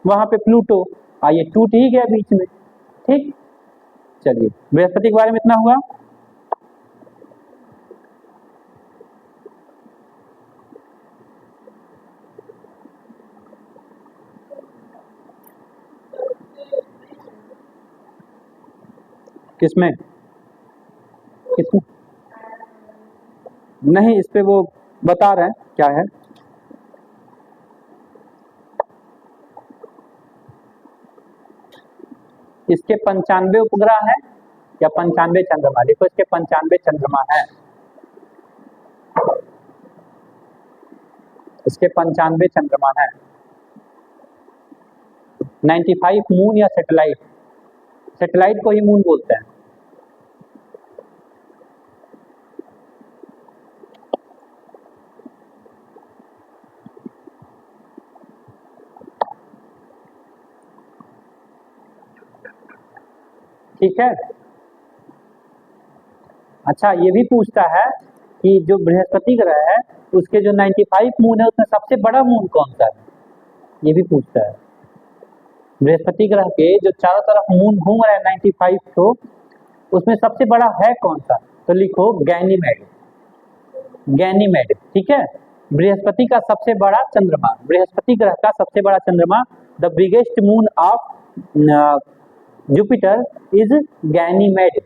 वहां पे प्लूटो, ये टूट ही गया बीच में, ठीक। चलिए बृहस्पति के बारे में इतना हुआ। किसमें, किसमें नहीं, इस पे वो बता रहे हैं क्या है, इसके 95 उपग्रह हैं या 95 चंद्रमा, देखो इसके 95 चंद्रमा है, इसके 95 चंद्रमा है, 95 मून या सैटेलाइट, सैटेलाइट को ही मून बोलते हैं। ठीक है, अच्छा ये भी पूछता है कि जो बृहस्पति ग्रह है उसके जो 95 मून है उसमें सबसे बड़ा मून कौन सा है, ये भी पूछता है। बृहस्पति ग्रह के जो चारों तरफ मून घूम रहा है 95 को, उसमें सबसे बड़ा है कौन सा, तो लिखो गैनीमेड, गैनीमेड, ठीक है। बृहस्पति का सबसे बड़ा चंद्रमा, बृहस्पति ग्रह का सबसे बड़ा चंद्रमा, the biggest moon of Jupiter is Ganymede.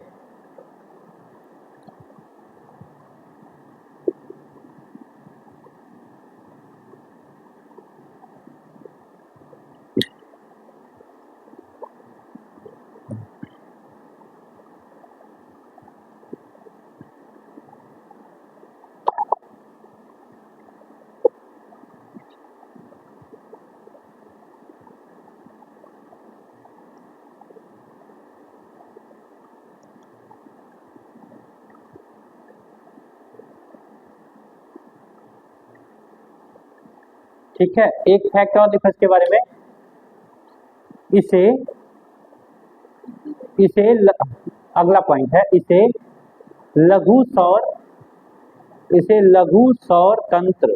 ठीक है, एक फैक्ट और देखो इसके बारे में। इसे इसे अगला पॉइंट है, लघु सौर इसे लघु सौर तंत्र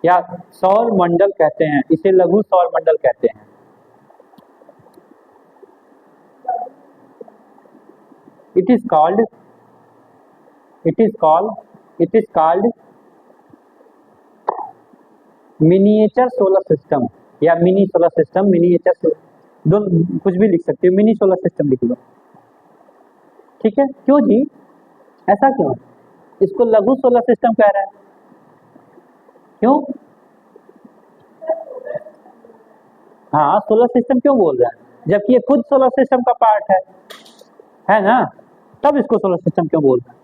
या सौर मंडल कहते हैं, इसे लघु सौर मंडल कहते हैं। It is called miniature solar system या मिनी सोलर सिस्टम, मिनिएचर दोनों कुछ भी लिख सकते हो, मिनी सोलर सिस्टम लिख लो। ठीक है, क्यों जी, ऐसा क्यों? इसको लघु सोलर सिस्टम कह रहा है, क्यों? हाँ, सोलर सिस्टम क्यों बोल रहा है जबकि ये खुद सोलर सिस्टम का पार्ट है ना? तब इसको सोलर सिस्टम क्यों बोल रहा है?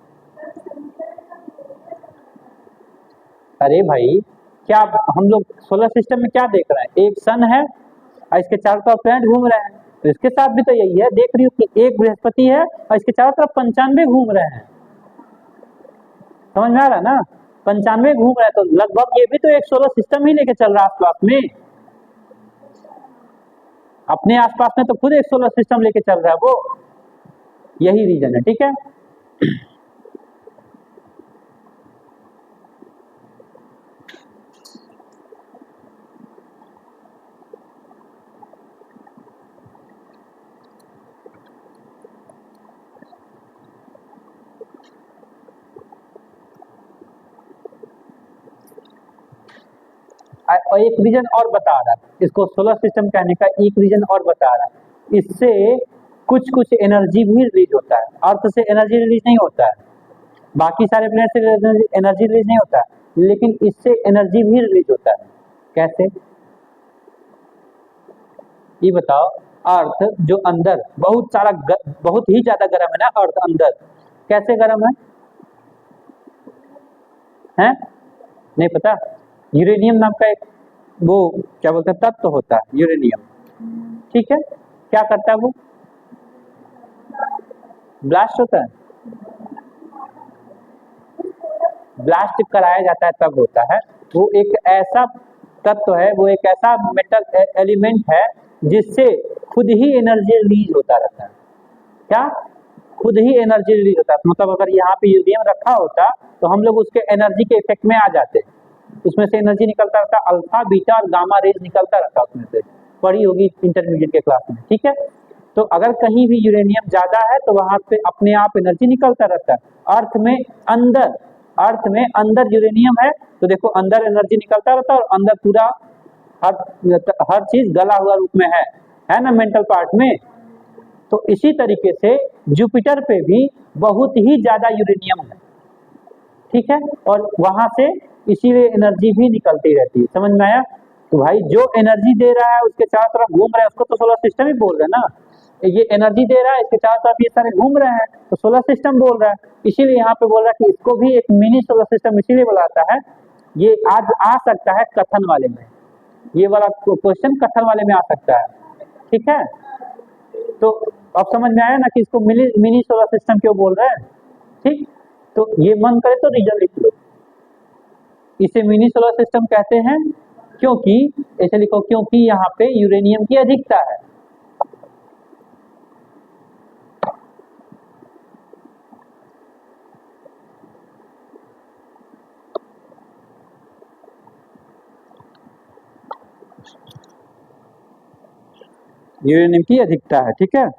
अरे भाई, क्या हम लोग सोलर सिस्टम में क्या देख रहे हैं? एक सन है और इसके चारों तरफ प्लैनेट घूम रहे हैं, तो इसके साथ भी तो यही है। देख रही हो कि एक बृहस्पति है और इसके चारों तरफ 95 घूम रहे हैं। समझ में आ रहा है ना? 95 घूम रहे हैं, तो लगभग ये भी तो एक सोलर सिस्टम ही लेके चल रहा है आसपास में। अपने आसपास में तो खुद एक सोलर सिस्टम लेके चल रहा है वो। यही रीजन है, ठीक है। और एक रीजन और बता रहा है, इसको सोलर सिस्टम कहने का एक रीजन और बता रहा है, इससे कुछ कुछ एनर्जी भी रिलीज होता है। अर्थ से एनर्जी रिलीज नहीं होता है, बाकी सारे प्लैनेट से एनर्जी रिलीज नहीं होता है, लेकिन इससे एनर्जी भी रिलीज होता है। कैसे, ये बताओ। अर्थ जो अंदर बहुत ही ज्यादा गर्म है ना, अर्थ अंदर कैसे गर्म है? नहीं पता? यूरेनियम नाम का एक वो क्या बोलते हैं तत्व होता है, यूरेनियम। ठीक है, क्या करता है वो? ब्लास्ट होता है, ब्लास्ट कराया जाता है तब होता है। वो एक ऐसा तत्व है, वो एक ऐसा मेटल एलिमेंट है जिससे खुद ही एनर्जी रिलीज होता रहता है। क्या? खुद ही एनर्जी रिलीज होता है। मतलब अगर यहाँ पे यूरेनियम रखा होता तो हम लोग उसके एनर्जी के इफेक्ट में आ जाते, उसमें से एनर्जी निकलता रहता, अल्फा बीटा और गामा रेज निकलता रहता उसमें से, पढ़ी होगी इंटरमीडिएट के क्लास में। ठीक है, तो अगर कहीं भी यूरेनियम ज्यादा है तो वहां पे अपने आप एनर्जी निकलता रहता है। अर्थ में अंदर यूरेनियम है तो देखो अंदर एनर्जी निकलता रहता है, और अंदर पूरा हर चीज गला हुआ रूप में है ना, मेंटल पार्ट में। तो इसी तरीके से जुपिटर पे भी बहुत ही ज्यादा यूरेनियम है। ठीक है, और वहां से इसीलिए एनर्जी भी निकलती रहती है। समझ में आया? तो भाई जो एनर्जी दे रहा है उसके चारों तरफ घूम रहा है, उसको तो सोलर सिस्टम ही बोल रहे हैं ना। ये एनर्जी दे रहा है, इसके चारों तरफ ये सारे घूम रहे हैं, तो सोलर सिस्टम बोल रहा है। इसीलिए यहाँ पे बोल रहा है कि इसको भी एक मिनी सोलर सिस्टम इसीलिए बुलाता है। ये आज आ सकता है कथन वाले में, ये वाला क्वेश्चन कथन वाले में आ सकता है। ठीक है, तो अब समझ में आया ना कि इसको मिनी सोलर सिस्टम क्यों बोल रहे हैं। ठीक, तो ये मन करे तो रीजन लिख लो। इसे मिनी सोलर सिस्टम कहते हैं क्योंकि, ऐसे लिखो, क्योंकि यहाँ पे यूरेनियम की अधिकता है। यूरेनियम की अधिकता है। ठीक है,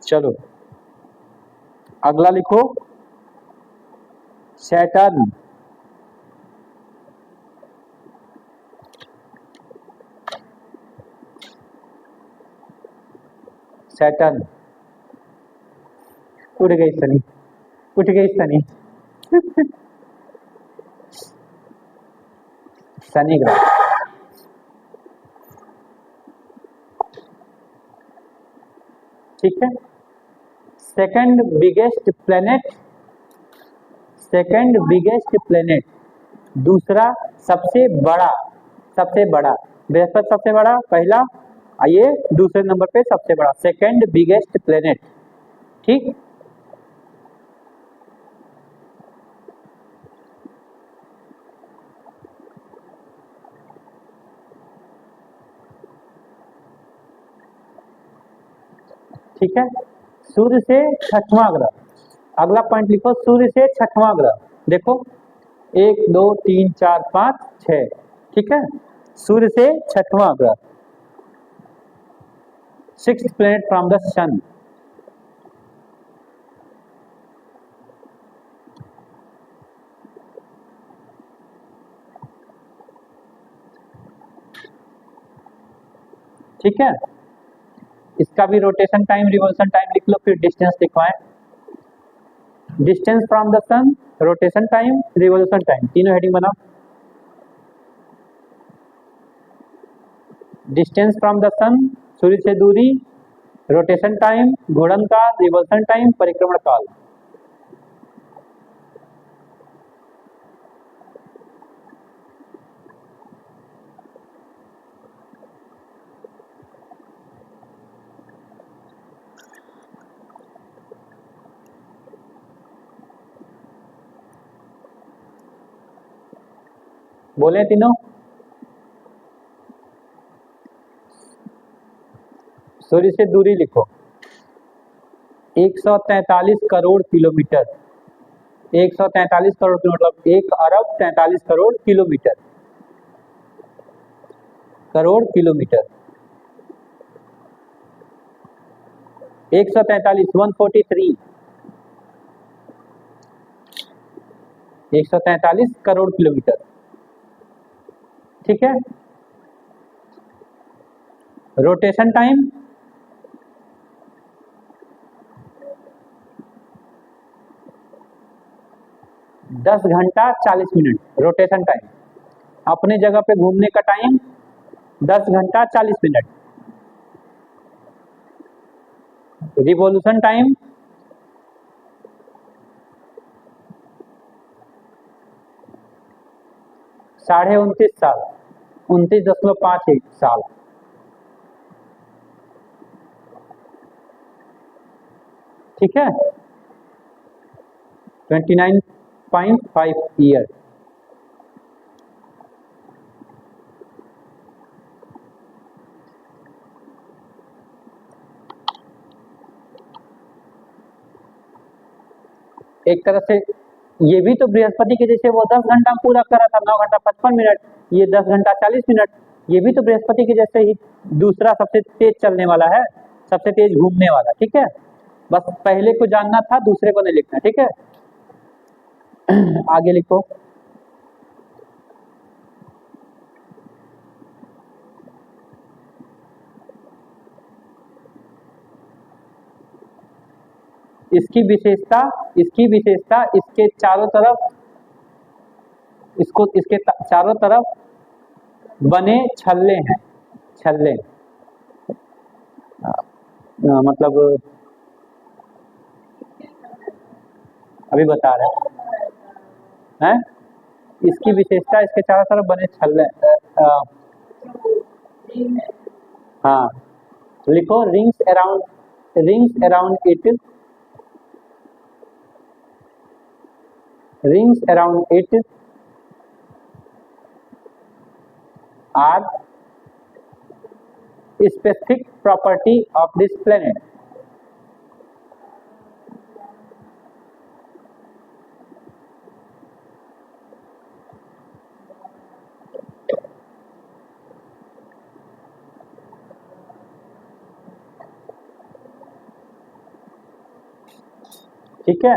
चलो अगला लिखो, सैटर्न। सैटर्न, उड़ गई सनी, उठ गई सनी। शनि ग्रह, ठीक है। सेकंड बिगेस्ट प्लेनेट, दूसरा सबसे बड़ा सबसे बड़ा, बृहस्पति सबसे बड़ा पहला, ये दूसरे नंबर पे सबसे बड़ा, सेकंड बिगेस्ट प्लेनेट। ठीक, ठीक है। सूर्य से छठवां ग्रह, अगला पॉइंट लिखो, सूर्य से छठवां ग्रह। देखो 1 2 3 4 5 6, ठीक है। सूर्य से छठवां ग्रह, सिक्स्थ प्लेनेट फ्रॉम द सन। ठीक है, इसका भी रोटेशन टाइम रिवोल्यूशन टाइम लिख लो, फिर डिस्टेंस लिखवाएं। Distance from the sun, rotation time, revolution time, तीनों हेडिंग बनाओ। डिस्टेंस फ्रॉम द सन, सूर्य से दूरी, रोटेशन टाइम, घूर्णन काल, रिवोल्यूशन टाइम, परिक्रमण काल। बोले तीनों, सूर्य से दूरी लिखो 143 करोड़ किलोमीटर, 143 करोड़ किलोमीटर मतलब 1 अरब 43 crore kilometre, crore kilometre. 143 143, 143 crore kilometre, ठीक है। रोटेशन टाइम 10 घंटा 40 मिनट, रोटेशन टाइम। अपने जगह पे घूमने का टाइम 10 घंटा 40 मिनट। रिवॉल्यूशन टाइम 29.5 साल, 29.51 साल, ठीक है। 29.5 ईयर। एक तरह से ये भी तो बृहस्पति के जैसे, वो 10 घंटा में पूरा करा था, 9 घंटा 55 मिनट, ये 10 घंटा 40 मिनट, ये भी तो बृहस्पति के जैसे ही दूसरा सबसे तेज चलने वाला है, सबसे तेज घूमने वाला, ठीक है। बस पहले को जानना था, दूसरे को नहीं लिखना, ठीक है। आगे लिखो, इसकी विशेषता, इसकी विशेषता इसके चारों तरफ, इसको इसके चारों तरफ बने छल्ले हैं, छल्ले मतलब अभी बता रहे हैं। इसकी विशेषता इसके चारों तरफ बने छल्ले, हाँ लिखो, rings around it, rings around it are specific property of this planet. ठीक है,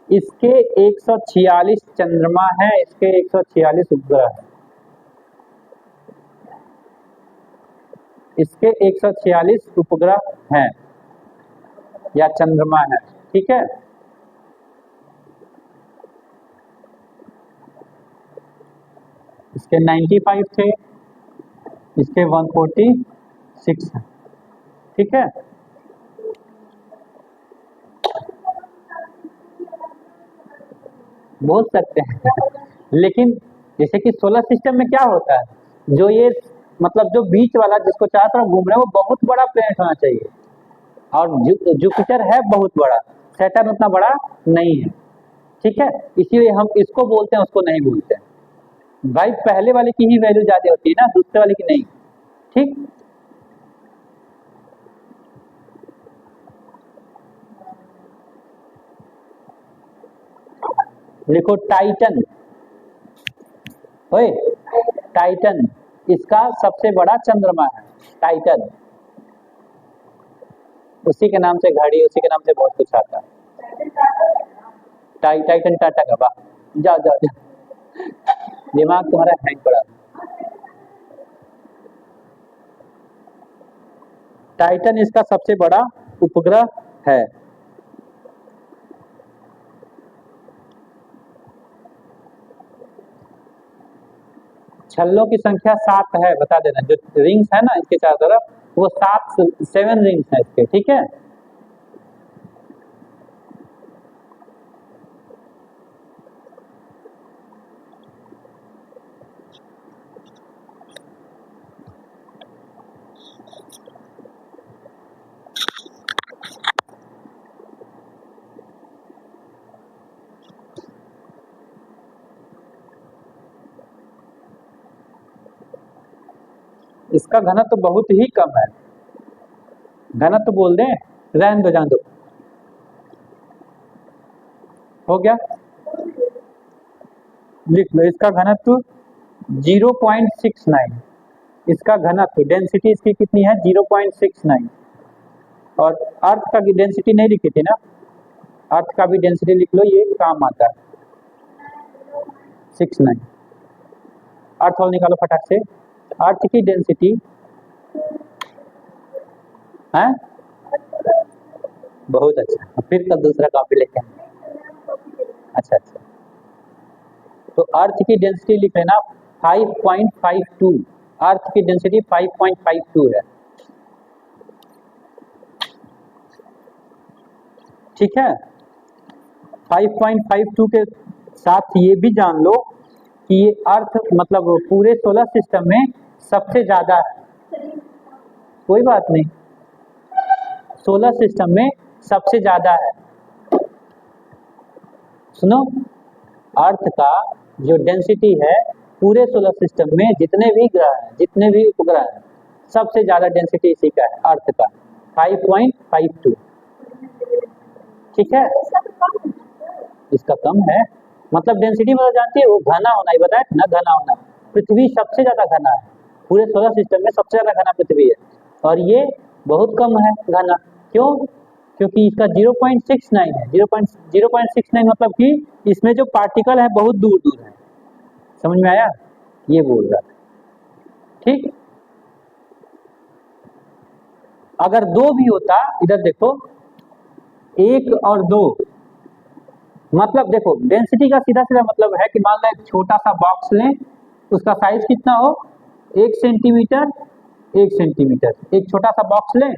इसके 146 चंद्रमा है, इसके 146 उपग्रह है, इसके 146 उपग्रह हैं या चंद्रमा है, ठीक है। इसके 95 थे, इसके 146 है, ठीक है। बोल सकते हैं लेकिन जैसे कि सोलर सिस्टम में क्या होता है, जो ये मतलब जो बीच वाला जिसको चारों तरफ घूम रहा है वो बहुत बड़ा प्लेनेट होना चाहिए, और जुपिटर है बहुत बड़ा, सैटर्न उतना बड़ा नहीं है। ठीक है, इसीलिए हम इसको बोलते हैं, उसको नहीं बोलते हैं। भाई पहले वाले की ही वैल्यू ज्यादा होती है ना, दूसरे वाले की नहीं। ठीक, लिखो टाइटन। ओए टाइटन इसका सबसे बड़ा चंद्रमा है टाइटन, उसी के नाम से घड़ी, उसी के नाम से बहुत कुछ आता है। टाइटन टाटा का, वाह, जाओ जाओ जाओ, दिमाग तुम्हारा हैंग पड़ा। टाइटन इसका सबसे बड़ा उपग्रह है। छल्लों की संख्या 7 है, बता देना। जो रिंग्स है ना इसके चारों तरफ, वो 7 रिंग्स है इसके। ठीक है, इसका घनत्व तो बहुत ही कम है। घनत्व तो बोल दें, रहने दो, जान दो, हो गया। लिख लो, इसका घनत्व 0.69। इसका घनत्व, डेंसिटी इसकी कितनी है, 0.69। और अर्थ का भी डेंसिटी नहीं लिखी थी ना, अर्थ का भी डेंसिटी लिख लो, ये काम आता है 69। अर्थ और निकालो फटाक से। अर्थ की डेंसिटी है, बहुत अच्छा, फिर कल दूसरा कॉपी लेके आए। अच्छा अच्छा, तो अर्थ की डेंसिटी लिख लेना 5.52। अर्थ की डेंसिटी 5.52 है। ठीक है, 5.52 के साथ ये भी जान लो कि ये अर्थ मतलब पूरे सोलर सिस्टम में सबसे ज्यादा है। कोई बात नहीं, सोलर सिस्टम में सबसे ज्यादा है। सुनो, अर्थ का जो डेंसिटी है पूरे सोलर सिस्टम में जितने भी ग्रह हैं, जितने भी उपग्रह हैं, सबसे ज्यादा डेंसिटी इसी का है, अर्थ का 5.52। ठीक है, इसका कम है, मतलब डेंसिटी मतलब जानती है, वो घना होना ही बताया ना, घना होना। पृथ्वी सबसे ज्यादा घना है, पूरे सोलर सिस्टम में सबसे ज्यादा घना पृथ्वी है, और ये बहुत कम है घना। क्यों? क्योंकि इसका 0.69 है। 0.69 मतलब कि इसमें जो पार्टिकल है बहुत दूर दूर है। समझ में आया? ये बोल रहा था। ठीक, अगर 2 भी होता, इधर देखो, 1 और 2, मतलब देखो डेंसिटी का सीधा सीधा मतलब है कि मान लो एक छोटा सा बॉक्स लें, उसका साइज कितना हो, 1 सेंटीमीटर 1 सेंटीमीटर, एक छोटा सा बॉक्स लें,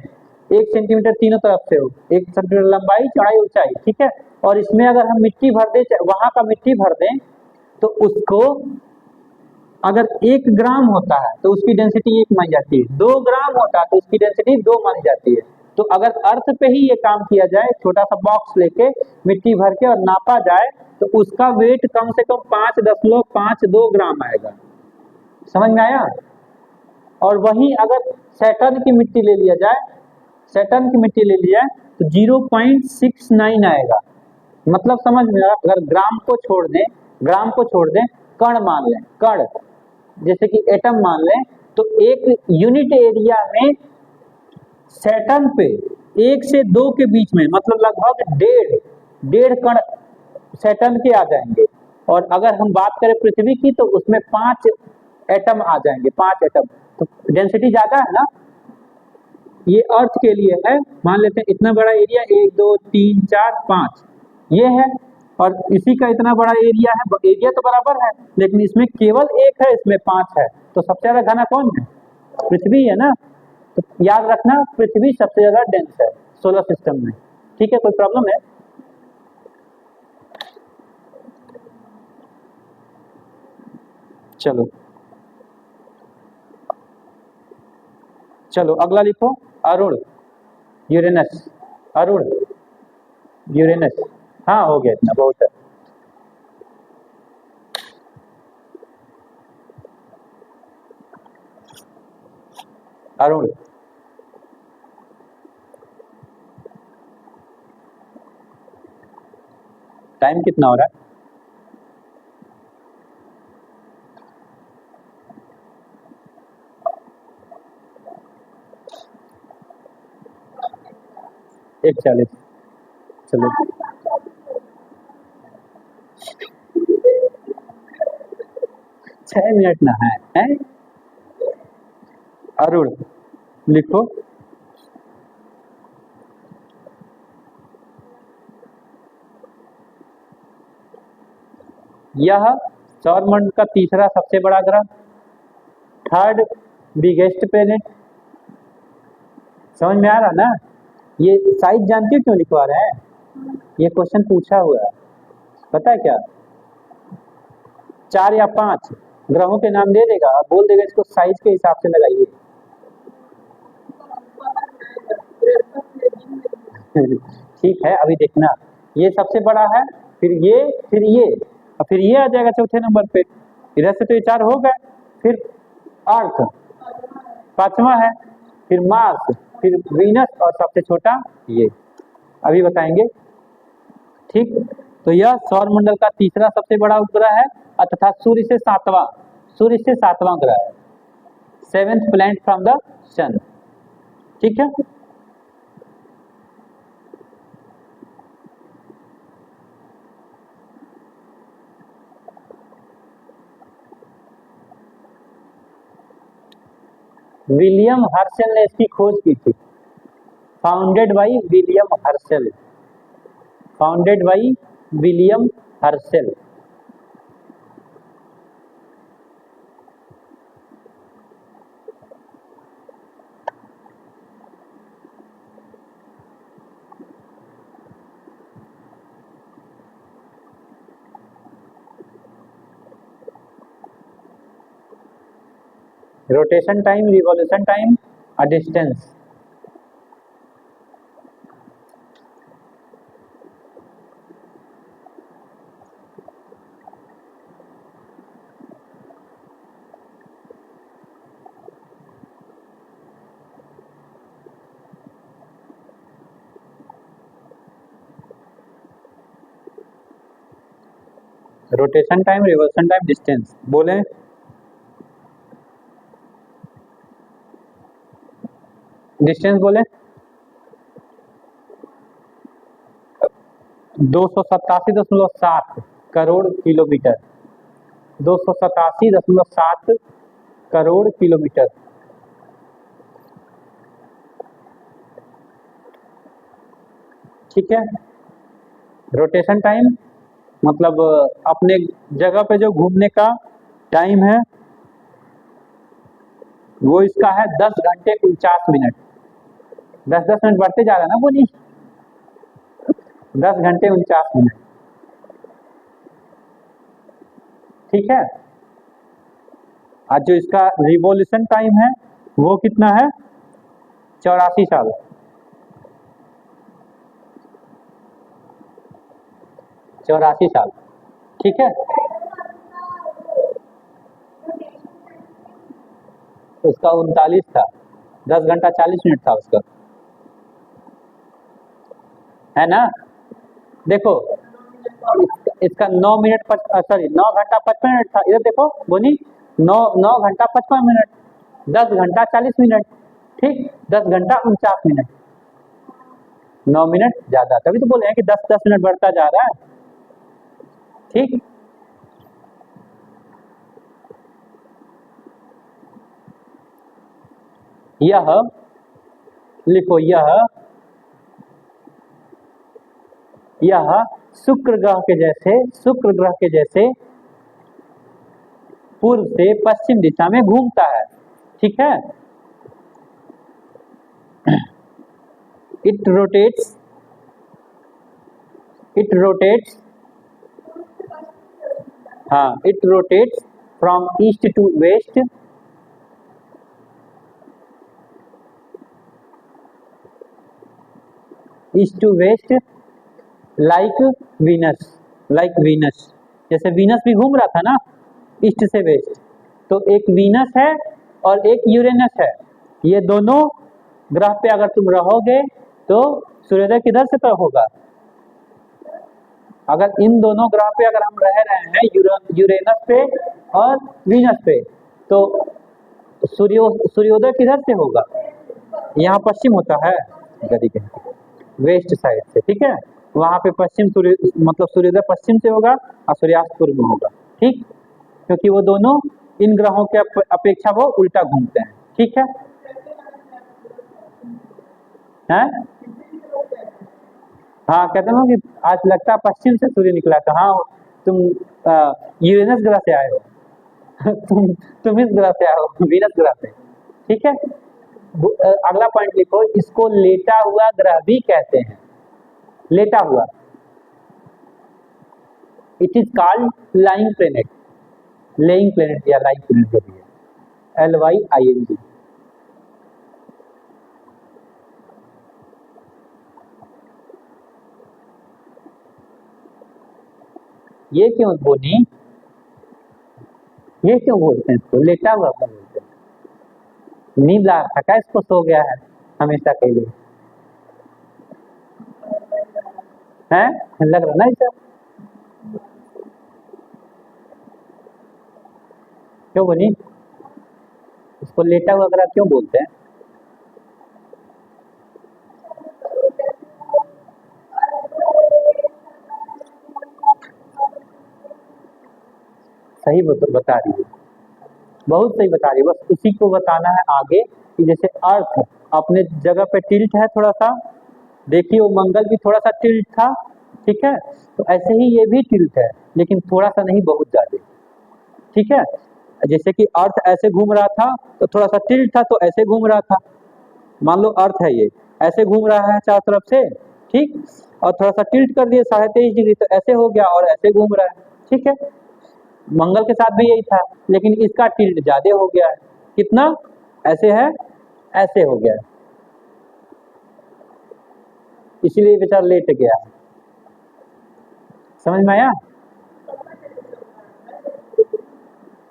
1 सेंटीमीटर तीनों तरफ से हो, 1 सेंटीमीटर लंबाई, चौड़ाई, ऊंचाई। ठीक है, और इसमें अगर हम मिट्टी भर दें, वहां का मिट्टी भर दें, तो उसको अगर 1 ग्राम होता है तो उसकी डेंसिटी 1 मानी जाती है, 2 ग्राम होता है तो उसकी डेंसिटी 2 मानी जाती है। तो अगर अर्थ पे ही ये काम किया जाए, छोटा सा बॉक्स लेके मिट्टी भर के और नापा जाए, तो उसका वेट कम से कम 5.52 ग्राम आएगा। समझ में आया? और वहीं अगर सैटर्न की मिट्टी ले लिया जाए, सैटर्न की मिट्टी ले लिया जाए तो 0.69 आएगा। मतलब समझ में आया? अगर ग्राम को छोड़ दें, ग्राम को छोड़ दें, कण मान लें, कण जैसे कि एटम मान लें, तो एक यूनिट एरिया में सैटर्न पे 1 से 2 के बीच में, मतलब लगभग डेढ़ कण सैटर्न के आ जाएंगे। और अगर हम बात करें पृथ्वी की, तो उसमें 5 एटम आ जाएंगे, 5 एटम। तो डेंसिटी ज्यादा है ना। ये अर्थ के लिए है, मान लेते हैं इतना बड़ा एरिया, 1 2 3 4 5 ये है, और इसी का इतना बड़ा एरिया है, एरिया तो बराबर है, लेकिन इसमें केवल 1 है, इसमें 5 है। तो सबसे ज्यादा घना कौन है? पृथ्वी है ना। तो याद रखना, पृथ्वी सबसे ज्यादा डेंस है सोलर सिस्टम में। ठीक है, कोई प्रॉब्लम है? चलो चलो अगला लिखो, अरुण, यूरेनस, अरुण, यूरेनस। हाँ हो गया, इतना बहुत है। अरुण, टाइम कितना हो रहा है? एक 40। चलो 6 मिनट ना है? अरुण लिखो, यह सौरमंडल का तीसरा सबसे बड़ा ग्रह, थर्ड बिगेस्ट प्लेनेट। समझ में आ रहा ना? ये साइज जानते हो क्यों लिखवा रहे हैं? ये क्वेश्चन पूछा हुआ है, पता है क्या? 4 या 5 ग्रहों के नाम दे देगा, बोल देगा इसको साइज के हिसाब से लगाइए। ठीक है, अभी देखना, ये सबसे बड़ा है, फिर ये, फिर ये, और फिर ये आ जाएगा चौथे नंबर पे। इधर से तो ये 4 हो गए, फिर अर्थ 5वां है, फिर मार्स, फिर वीनस, और सबसे छोटा ये। अभी बताएंगे। ठीक, तो यह सौरमंडल का तीसरा सबसे बड़ा उपग्रह है, तथा सूर्य से सातवां ग्रह है, 7th प्लैनेट फ्रॉम द सन। ठीक है, विलियम हर्शल ने इसकी खोज की थी। Founded by William Herschel, founded by William Herschel. Rotation time, revolution time, distance. Rotation time, revolution time, distance बोले। 287.7 करोड़ किलोमीटर, 287.7 करोड़ किलोमीटर। ठीक है, रोटेशन टाइम मतलब अपने जगह पे जो घूमने का टाइम है, वो इसका है 10 घंटे 49 मिनट। 10-10 मिनट बढ़ते जा रहा है ना, वो नहीं, 10 घंटे 49 मिनट। ठीक है, आज जो इसका रिवॉल्यूशन टाइम है वो कितना है? 84 साल। 84 साल। ठीक है, उसका 39 था, 10 घंटा 40 मिनट था उसका, है ना? देखो इसका 9 मिनट सॉरी 9 घंटा 55 मिनट था। इधर देखो बोनी, 9 घंटा 55 मिनट, 10 घंटा 40 मिनट। ठीक, 10 घंटा 49 मिनट, 9 मिनट ज्यादा, तभी तो बोले हैं कि 10-10 मिनट बढ़ता जा रहा है। ठीक, यह लिखो, यह शुक्र ग्रह के जैसे पूर्व से पश्चिम दिशा में घूमता है। ठीक है, इट रोटेट्स हाँ, it rotates from east to west, east to west, like Venus, like Venus. जैसे वीनस भी घूम रहा था ना ईस्ट से वेस्ट, तो एक वीनस है और एक यूरेनस है। ये दोनों ग्रह पे अगर तुम रहोगे तो सूर्योदय किधर से तो होगा? अगर इन दोनों ग्रह पे अगर हम रह रहे हैं, यूरेनस पे और वीनस पे, तो सूर्योदय किधर से होगा? यहाँ पश्चिम होता है गति के वेस्ट साइड से, ठीक है। वहां पे पश्चिम सूर्य मतलब सूर्योदय पश्चिम से होगा और सूर्यास्त पूर्व में होगा, ठीक। क्योंकि वो दोनों इन ग्रहों के अपेक्षा वो उल्टा घूमते हैं, ठीक है। हैं? हाँ, कहते हैं कि आज लगता है पश्चिम से सूर्य निकला था। हाँ, तुम यूरेनस ग्रह से आए हो तुम इस ग्रह से आए हो, वीनस ग्रह से, ठीक है। अगला पॉइंट लिखो, इसको लेटा हुआ ग्रह भी कहते हैं, लेटा हुआ। It is called lying planet, laying planet या लाइंग प्लेनेट जो भी है, LYING। ये क्यों बोली, ये क्यों बोलते हैं इसको लेटा हुआ क्यों बोलते हैं? नींद आ रहा था इसको, सो गया है हमेशा के लिए, हैं? लग रहा ना इसे, क्यों बोली इसको लेटा हुआ ग्रह क्यों बोलते हैं? सही बता रही है, बहुत सही बता रही है। बस उसी को बताना है आगे कि जैसे अर्थ अपने जगह पे टिल्ट है थोड़ा सा, देखिए वो मंगल भी थोड़ा सा टिल्ट था, ठीक है। तो ऐसे ही ये भी टिल्ट है, लेकिन थोड़ा सा नहीं, बहुत ज्यादा, ठीक है। जैसे कि अर्थ ऐसे घूम रहा था तो थोड़ा सा टिल्ट था, तो ऐसे घूम रहा था। मान लो अर्थ है ये ऐसे घूम रहा है चारों तरफ से, ठीक, और थोड़ा सा टिल्ट कर दिए 23.5 डिग्री, तो ऐसे हो गया और ऐसे घूम रहा है, ठीक है। मंगल के साथ भी यही था, लेकिन इसका टिल्ट ज्यादा हो गया है। कितना? ऐसे है, ऐसे हो गया है, इसीलिए बेचारा लेट गया। समझ में आया?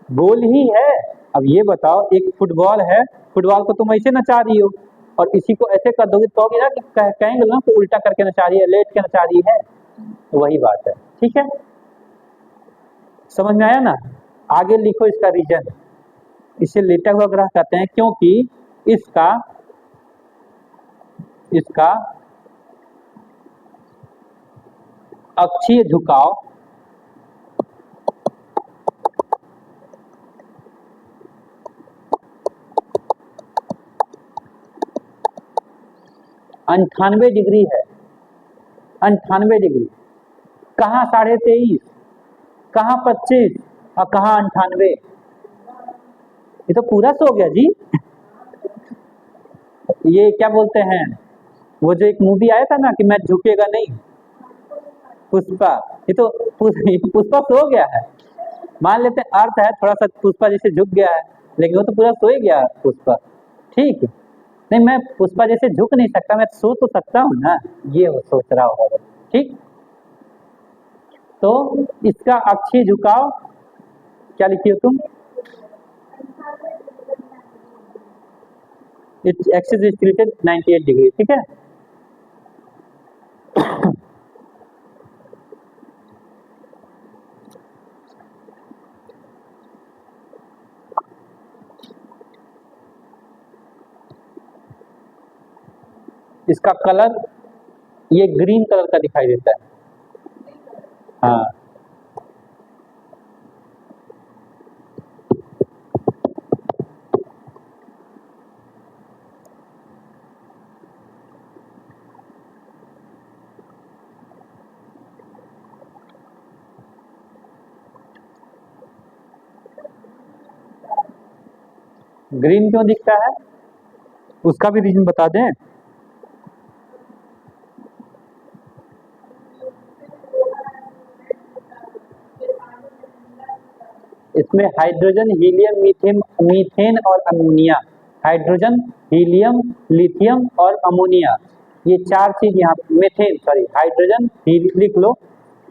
गोल ही है। अब ये बताओ, एक फुटबॉल है, फुटबॉल को तुम ऐसे नचा रही हो और इसी को ऐसे कर दोगे तो कहोगे ना कि कहेंगे ना कि उल्टा करके नचा रही है, लेट के नचा रही है, तो वही बात है, ठीक है। समझ में आया ना? आगे लिखो इसका रीजन। इसे लेटा हुआ ग्रह कहते हैं क्योंकि इसका इसका अक्षीय झुकाव अंठानवे डिग्री है, 98 डिग्री। कहाँ 23.5, कहाँ 25 और कहाँ 98? ये तो पूरा सो गया जी ये क्या बोलते हैं, वो जो एक मूवी आया था ना कि मैं झुकेगा नहीं, पुष्पा, ये तो पुष्पा सो गया है। मान लेते हैं अर्थ है थोड़ा सा पुष्पा जैसे झुक गया है, लेकिन वो तो पूरा सो ही गया पुष्पा, ठीक। नहीं, मैं पुष्पा जैसे झुक नहीं सकता, मैं सो तो सकता हूँ ना, ये वो सोच रहा होगा, ठीक। तो इसका अक्षीय झुकाव क्या लिखी हो तुम? Its axis is tilted 98 degree, ठीक है। इसका कलर ये ग्रीन कलर का दिखाई देता है, हाँ। ग्रीन क्यों दिखता है उसका भी रीजन बता दें। इसको इसमें हाइड्रोजन, हीलियम, मीथेन, मीथेन और अमोनिया, हाइड्रोजन, हीलियम, लिथियम और अमोनिया, ये चार चीज यहाँ मेथेन सॉरी हाइड्रोजन लिख लो,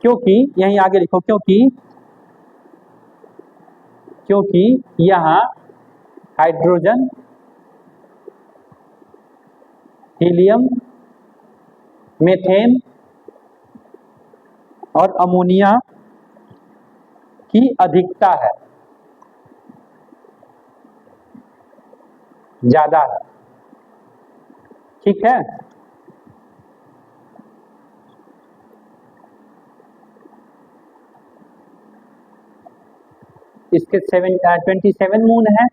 क्योंकि यहीं आगे लिखो, क्योंकि यहाँ हाइड्रोजन, हीलियम, मेथेन और अमोनिया की अधिकता है, ज्यादा है। ठीक है, इसके 27 मून है,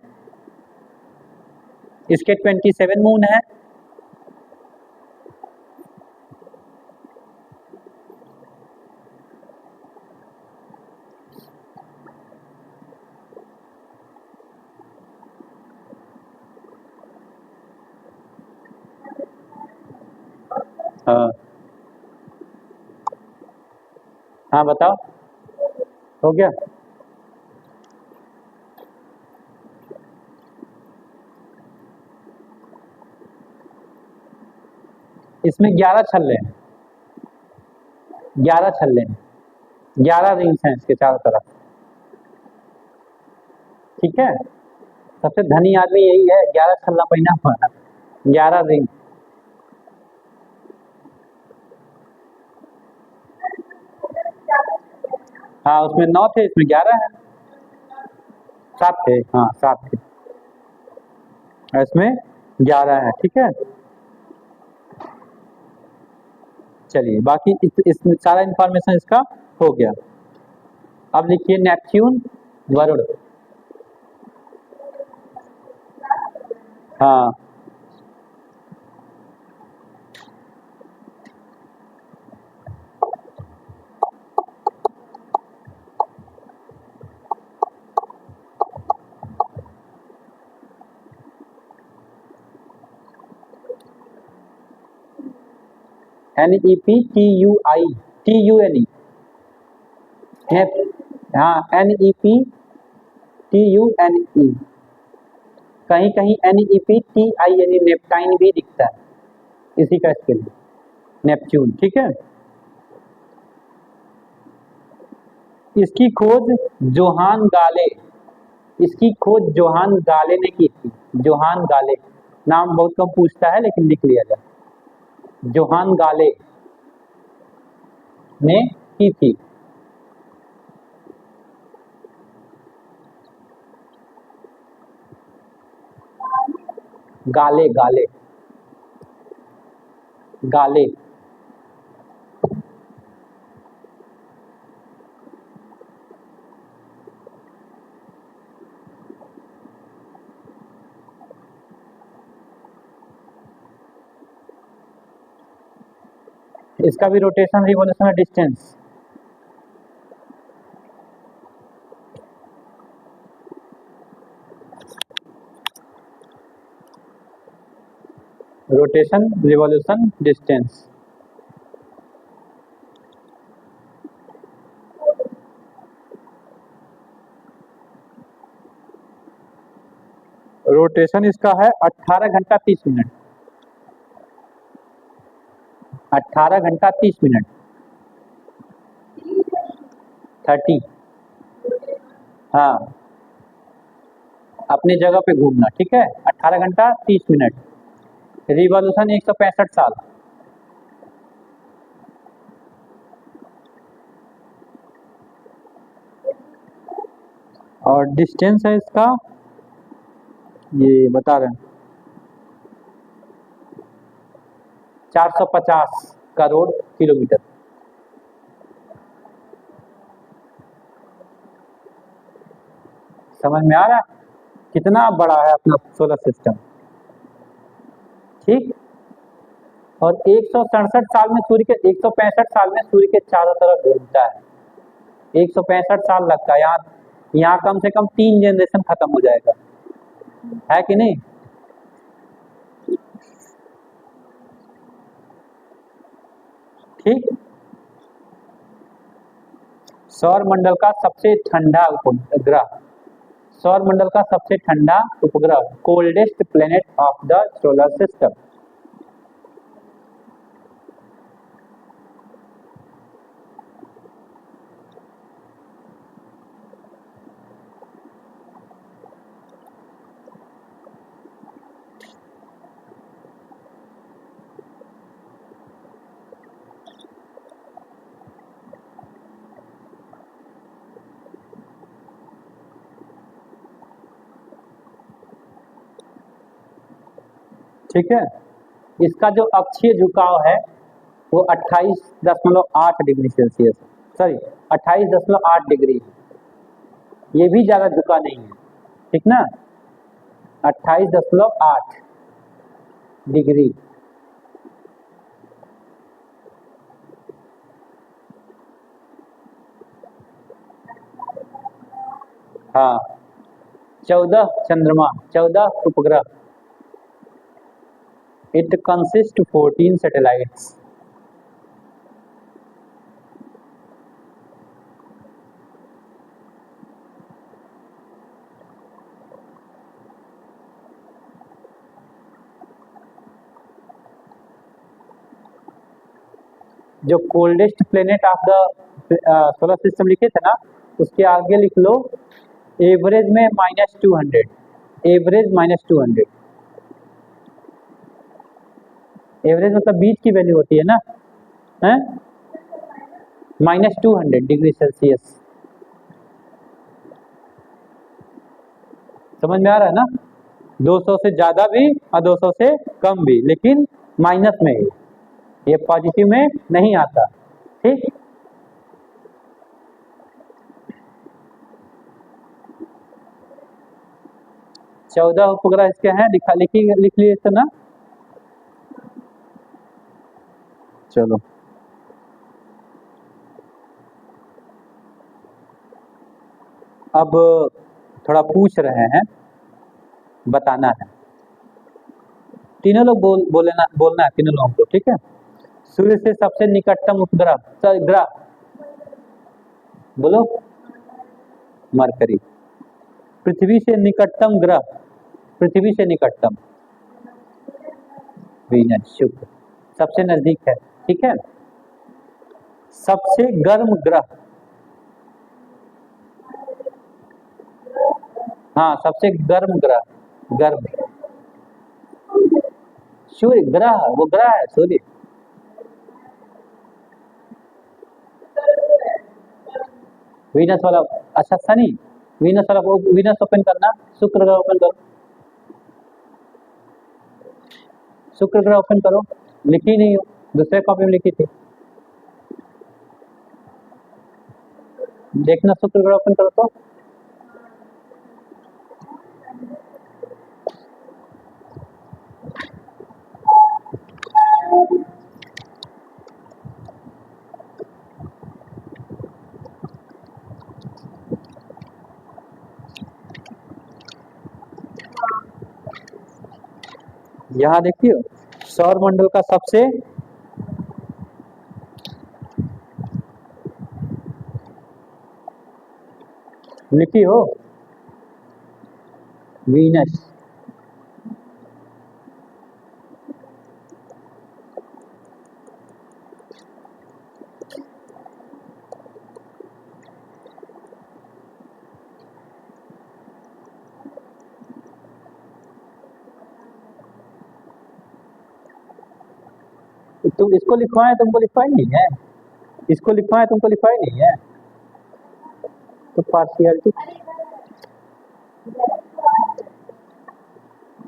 इसके 27 मून है। हाँ हाँ बताओ, हो गया। इसमें 11 छल्ले हैं, 11 छल्ले हैं, 11 रिंग्स हैं इसके चारों तरफ। ठीक है, सबसे धनी आदमी यही है, 11 छल्ला पहना हुआ है, 11 रिंग। हाँ उसमें 9 थे, इसमें 11 है, 7 थे, हाँ 7 थे, इसमें 11 है। ठीक है, चलिए बाकी इसमें सारा इंफॉर्मेशन इसका हो गया। अब लिखिए नेपच्यून, वरुण। हाँ NEPTUI, TUNE, हाँ NEPTUNE, कहीं कहीं NEPTINE नेप्टाइन भी दिखता है, इसी का स्पेलिंग नेपच्यून। ठीक है, इसकी खोज जोहान गाले, इसकी खोज जोहान गाले ने की थी, जोहान गाले, नाम बहुत कम पूछता है लेकिन लिख लिया जाए, जोहान गाले ने की थी। गाले गाले गाले, इसका भी रोटेशन, रिवोल्यूशन और distance, rotation, revolution, distance. Rotation इसका है 18 घंटा 30 मिनट, 18 घंटा 30 मिनट, 30। हाँ अपनी जगह पे घूमना। ठीक है, 18 घंटा 30 मिनट, रिवॉल्यूशन 165 साल। और डिस्टेंस है इसका, ये बता रहे हैं 450 करोड़ किलोमीटर। समझ में आ रहा है कितना बड़ा है अपना सोलर सिस्टम। ठीक, और 167 साल में सूर्य के 165 साल में सूर्य के चारों तरफ घूमता है, 165 साल लगता है। यहाँ कम से कम 3 जनरेशन खत्म हो जाएगा, है कि नहीं। ठीक, सौर मंडल का सबसे ठंडा ग्रह सौर मंडल का सबसे ठंडा उपग्रह, coldest planet of the solar system. ठीक है, इसका जो अक्षीय झुकाव है वो 28.8 डिग्री सेल्सियस, सॉरी 28.8 डिग्री, ये भी ज्यादा झुका नहीं है, ठीक ना, 28.8 डिग्री। हाँ, 14 चंद्रमा, 14 उपग्रह। It consist 14 satellites. जो coldest planet of the solar system लिखे थे ना, उसके आगे लिख लो एवरेज में -200, एवरेज -200, एवरेज मतलब बीच की वैल्यू होती है ना, है -200 डिग्री सेल्सियस। समझ में आ रहा है ना, 200 से ज्यादा भी और 200 से कम भी, लेकिन माइनस में ही, ये पॉजिटिव में नहीं आता, ठीक। चौदह उपग्रह इसके हैं, लिख लिए तो ना। चलो अब थोड़ा पूछ रहे हैं, बताना है, तीनों लोग बोलना है तीनों लोगों को, ठीक है। सूर्य से सबसे निकटतम उपग्रह, ग्रह बोलो, मरकरी। पृथ्वी से निकटतम ग्रह, पृथ्वी से निकटतम वीनस, शुक्र सबसे नजदीक है, ठीक है। सबसे गर्म ग्रह, हाँ सबसे गर्म ग्रह, गर्म, सूर्य ग्रह, वो ग्रह है सूर्य। वीनस वाला, अच्छा शनि, वीनस वाला, वीनस ओपन करना, शुक्र ग्रह ओपन करो, शुक्र ग्रह ओपन करो, लिखी नहीं हो, दूसरे कॉपी में लिखी थी, देखना, शुक्र ग्रह ओपन करो तो। यहाँ देखिए, सौर मंडल का सबसे लिखी हो, वीनस, तुम इसको लिखवाए, तुमको लिखवाई नहीं है, इसको लिखवाए, तुमको लिखवाई नहीं है, तो पार्शियलिटी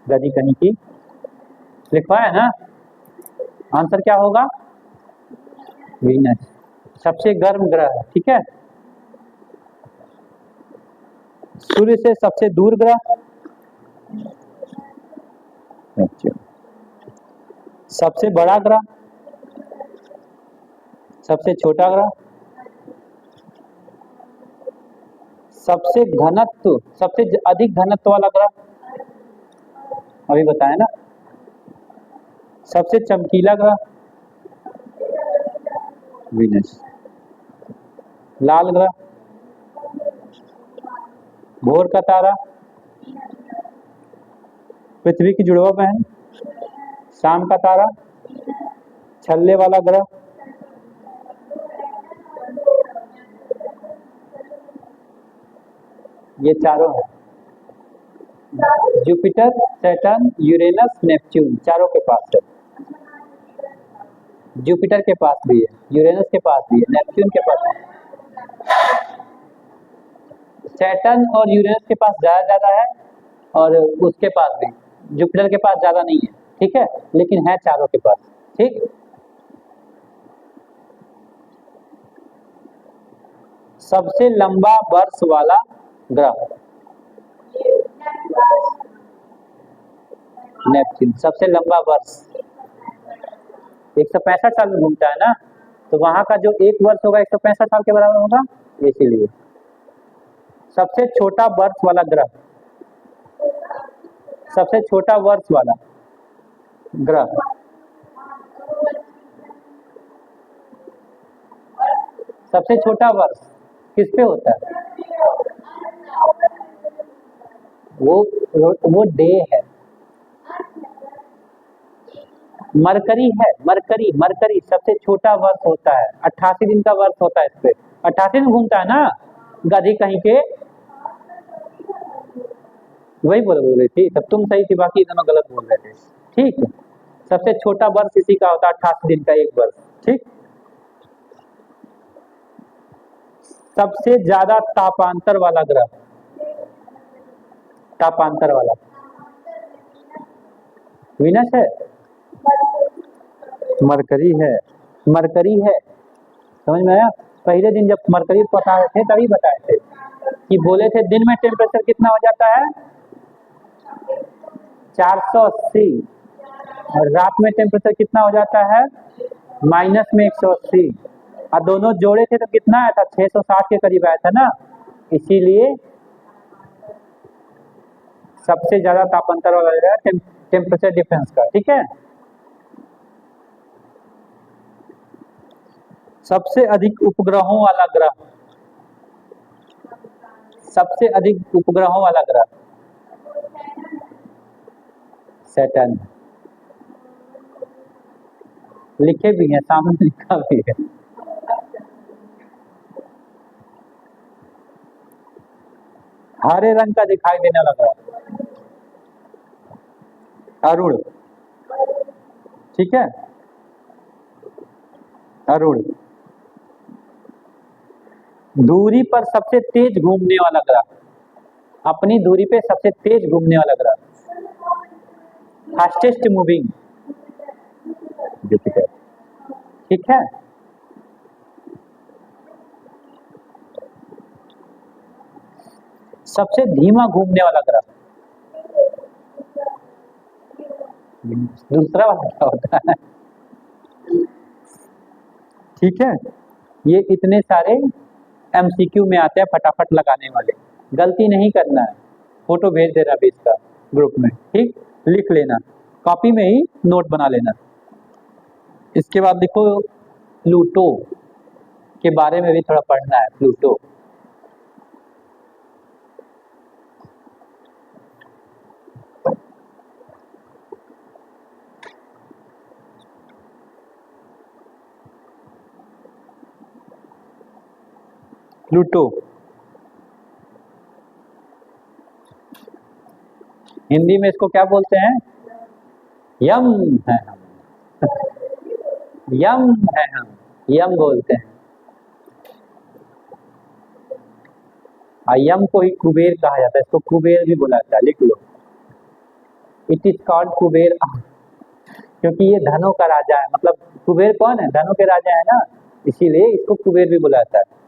गदी कनी की लिखवाया ना, आंसर क्या होगा, वीनस सबसे गर्म ग्रह है, ठीक है। सूर्य से सबसे दूर ग्रह, सबसे बड़ा ग्रह, सबसे छोटा ग्रह, सबसे घनत्व, सबसे अधिक घनत्व वाला ग्रह, अभी बताया ना, सबसे चमकीला ग्रह, वीनस, लाल ग्रह, भोर का तारा, पृथ्वी की जुड़वा बहन, शाम का तारा, छल्ले वाला ग्रह, ये चारों है। जुपिटर, सैटर्न, यूरेनस, नेपच्यून, चारों के पास है। जुपिटर के पास भी है, यूरेनस के पास भी है, नेपच्यून के पास है। सैटर्न और यूरेनस के पास ज्यादा है और उसके पास भी, जुपिटर के पास ज्यादा नहीं है, ठीक है, लेकिन है चारों के पास, ठीक। सबसे लंबा वर्ष वाला ग्रह, नेपच्यून, सबसे लंबा वर्ष 165 साल में घूमता है ना, तो वहां का जो एक वर्ष होगा 165 साल के बराबर होगा, इसीलिए। सबसे छोटा वर्ष वाला ग्रह, सबसे छोटा वर्ष वाला ग्रह, सबसे छोटा वर्ष किस पे होता है? वो डे है, मरकरी है, मरकरी, मरकरी सबसे छोटा वर्ष होता है, 88 दिन का वर्ष होता है, इस पे 88 दिन घूमता है ना, गधी कहीं के, वही बोल रही थी, तब तुम सही थी, बाकी दोनों गलत बोल रहे थे, ठीक। सबसे छोटा वर्ष इसी का होता है, 88 दिन का एक वर्ष, ठीक। सबसे ज्यादा तापांतर वाला ग्रह, तापांतर वाला, वीनस है, मरकरी है, मरकरी है, समझ में आया? पहले दिन जब मरकरी बता रहे थे तभी बताए थे कि बोले थे दिन में टेम्परेचर कितना हो जाता है 480 और रात में टेम्परेचर कितना हो जाता है माइनस में 180, और दोनों जोड़े थे तो कितना आया था 660 के करीब आया था ना, इसीलिए सबसे ज्यादा तापांतर वाला टेम्परेचर डिफरेंस का, ठीक है। सबसे अधिक उपग्रहों वाला ग्रह, सबसे अधिक उपग्रहों वाला ग्रह सैटर्न, लिखे भी हैं, सामने लिखा भी है। हरे रंग का दिखाई देने लगा, अरुण, ठीक है, अरुण। दूरी पर सबसे तेज घूमने वाला ग्रह, अपनी दूरी पे सबसे तेज घूमने वाला ग्रह, फास्टेस्ट मूविंग, जुपिटर, ठीक है। सबसे धीमा घूमने वाला ग्रह, दूसरा वाला क्या होता है, ठीक है। ये इतने सारे एमसीक्यू में आते हैं फटाफट लगाने वाले, गलती नहीं करना है, फोटो भेज देना भी इसका ग्रुप में, ठीक, लिख लेना, कॉपी में ही नोट बना लेना। इसके बाद देखो प्लूटो के बारे में भी थोड़ा पढ़ना है, प्लूटो, प्लूटो हिंदी में इसको क्या बोलते हैं, यम है हम, यम है हम, यम बोलते हैं, यम को ही कुबेर कहा जाता है, इसको कुबेर भी बोला जाता है, लिख लो, इट इज कॉल्ड कुबेर, क्योंकि ये धनों का राजा है, मतलब कुबेर कौन है, धनों के राजा है ना, इसीलिए इसको कुबेर भी बोला जाता है।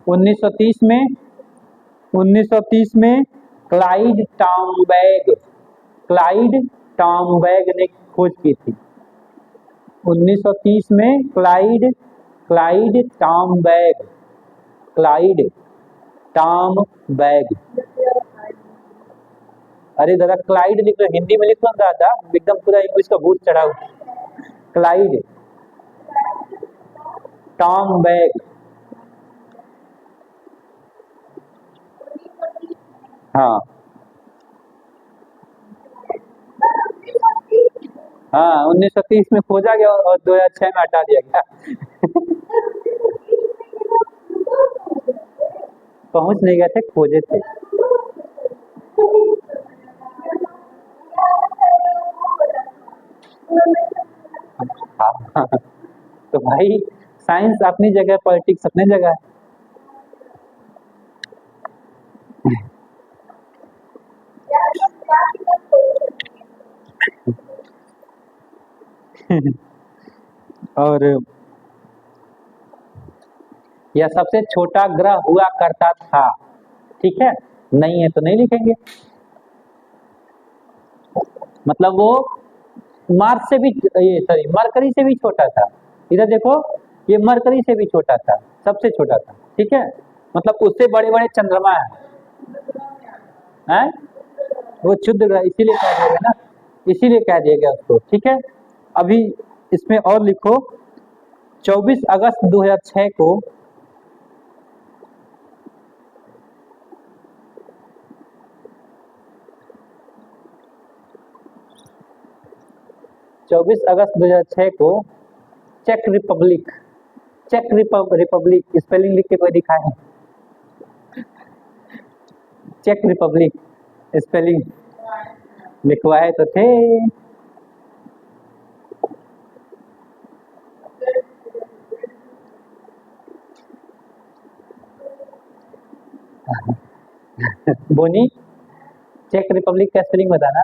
उन्नीस सौ तीस में क्लाइड टॉमबैग ने खोज की थी, 1930 में क्लाइड टॉमबैग, अरे दादा क्लाइड लिख लो, हिंदी में लिख लो दादा, एकदम पूरा इंग्लिश का भूत चढ़ा हुआ, क्लाइड टॉमबैग हाँ हाँ, 1930 में खोजा गया और 2006 में हटा दिया गया। पहुंच नहीं गए थे, खोजे थे। हाँ। तो भाई साइंस अपनी जगह, पॉलिटिक्स अपनी जगह है। और यह सबसे छोटा ग्रह हुआ करता था, ठीक है, नहीं है तो नहीं लिखेंगे। मतलब वो मार्स से भी, ये सॉरी, मरकरी से भी छोटा था। इधर देखो, ये मरकरी से भी छोटा था, सबसे छोटा था, ठीक है। मतलब उससे बड़े बड़े चंद्रमा हैं, वो क्षुद्र ग्रह इसीलिए कह दिया गया ना, इसीलिए कह दिया गया उसको, ठीक है। अभी इसमें और लिखो, 24 अगस्त 2006 को 24 अगस्त 2006 को चेक रिपब्लिक, रिपब्लिक स्पेलिंग लिख के कोई दिखाए? चेक रिपब्लिक स्पेलिंग लिखवाए तो थे। बोनी, चेक रिपब्लिक का स्पेलिंग बताना।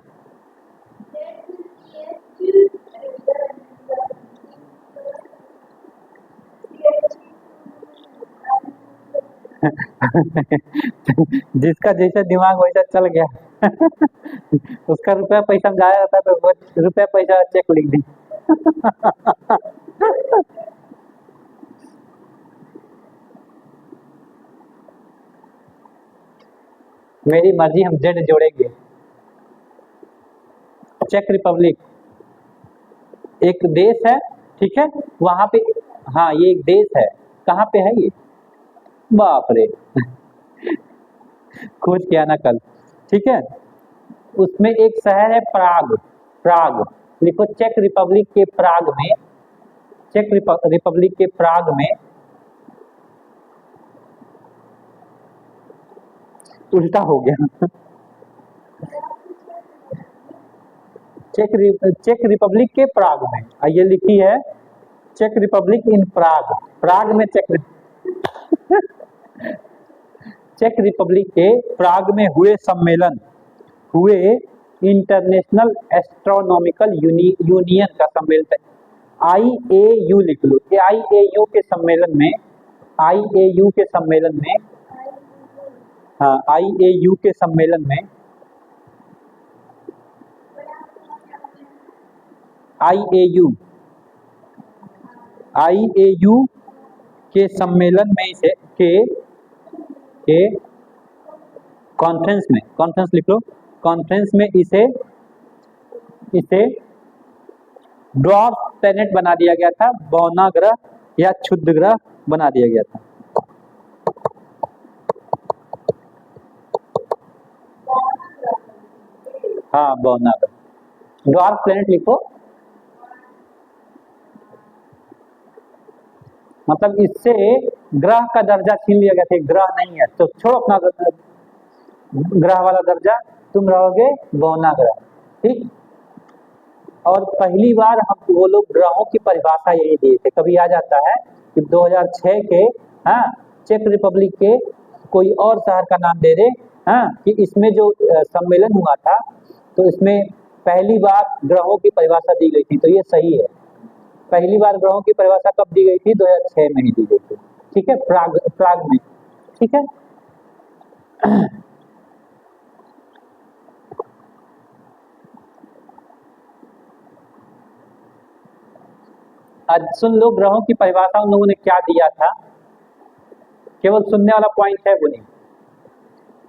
जिसका जैसा दिमाग वैसा चल गया। उसका रुपया पैसा में जाया रहता तो वो रुपया पैसा चेक लिख दी। मेरी मर्जी, हम जेड जोड़ेंगे। चेक रिपब्लिक एक देश है, ठीक है, वहां पे, हाँ ये एक देश है। कहाँ पे है ये? बाप रे, खोज के आना कल, ठीक है। उसमें एक शहर है प्राग, प्राग लिखो, चेक रिपब्लिक के प्राग में, चेक रिपब्लिक के प्राग में, उल्टा हो गया। चेक रिपब्लिक के प्राग में, ये लिखी है चेक रिपब्लिक इन प्राग, प्राग में चेक रिपब्लिक के प्राग में हुए सम्मेलन, हुए इंटरनेशनल एस्ट्रोनॉमिकल यूनियन का सम्मेलन, IAU लिख लो, IAU के सम्मेलन में, IAU के सम्मेलन में, हाँ IAU के सम्मेलन में, IAU के सम्मेलन में इसे के कॉन्फ्रेंस में, कॉन्फ्रेंस लिख लो, कॉन्फ्रेंस में इसे ड्वार्फ प्लैनेट बना दिया गया था, बौना ग्रह या क्षुद्र ग्रह बना दिया गया था। हाँ बौना ग्रह, ड्वार्फ प्लैनेट लिखो। मतलब इससे ग्रह का दर्जा छीन लिया गया था, ग्रह नहीं है तो छोड़ो अपना ग्रह वाला दर्जा, तुम रहोगे बौना ग्रह, ठीक। और पहली बार हम वो लोग ग्रहों की परिभाषा यही दिए थे। कभी आ जाता है कि 2006 के, हाँ, चेक रिपब्लिक के कोई और शहर का नाम दे दे, हाँ, कि इसमें जो सम्मेलन हुआ था तो इसमें पहली बार ग्रहों की परिभाषा दी गई थी, तो ये सही है। पहली बार ग्रहों की परिभाषा कब दी गई थी? 2006 में ही दी गई थी, ठीक है, प्राग में, ठीक है। आज सुन लो, ग्रहों की परिभाषा उन लोगों ने क्या दिया था, केवल सुनने वाला पॉइंट है वो नहीं।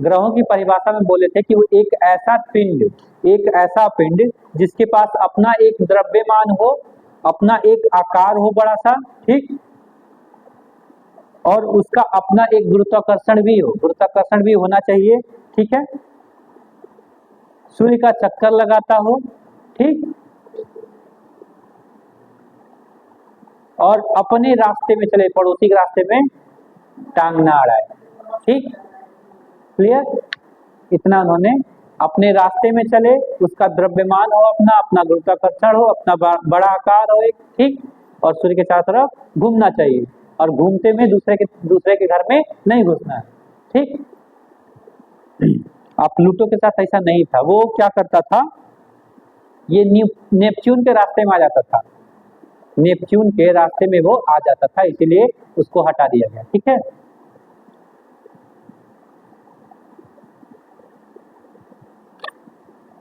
ग्रहों की परिभाषा में बोले थे कि वो एक ऐसा पिंड जिसके पास अपना एक द्रव्यमान हो, अपना एक आकार हो बड़ा सा, ठीक, और उसका अपना एक गुरुत्वाकर्षण भी हो, गुरुत्वाकर्षण भी होना चाहिए, ठीक है। सूर्य का चक्कर लगाता हो, ठीक, और अपने रास्ते में चले, पड़ोसी के रास्ते में टांग ना अड़ाए, ठीक, क्लियर। इतना उन्होंने, अपने रास्ते में चले, उसका द्रव्यमान हो अपना, अपना गुरुत्वाकर्षण हो, अपना बड़ा आकार हो एक, ठीक, और सूर्य के चारों तरफ घूमना चाहिए, और घूमते में दूसरे के घर में नहीं घुसना है, ठीक। अब प्लूटो के साथ ऐसा नहीं था, वो क्या करता था, ये नेपच्यून के रास्ते में आ जाता था, नेपच्यून के रास्ते में वो आ जाता था, इसीलिए उसको हटा दिया गया, ठीक है।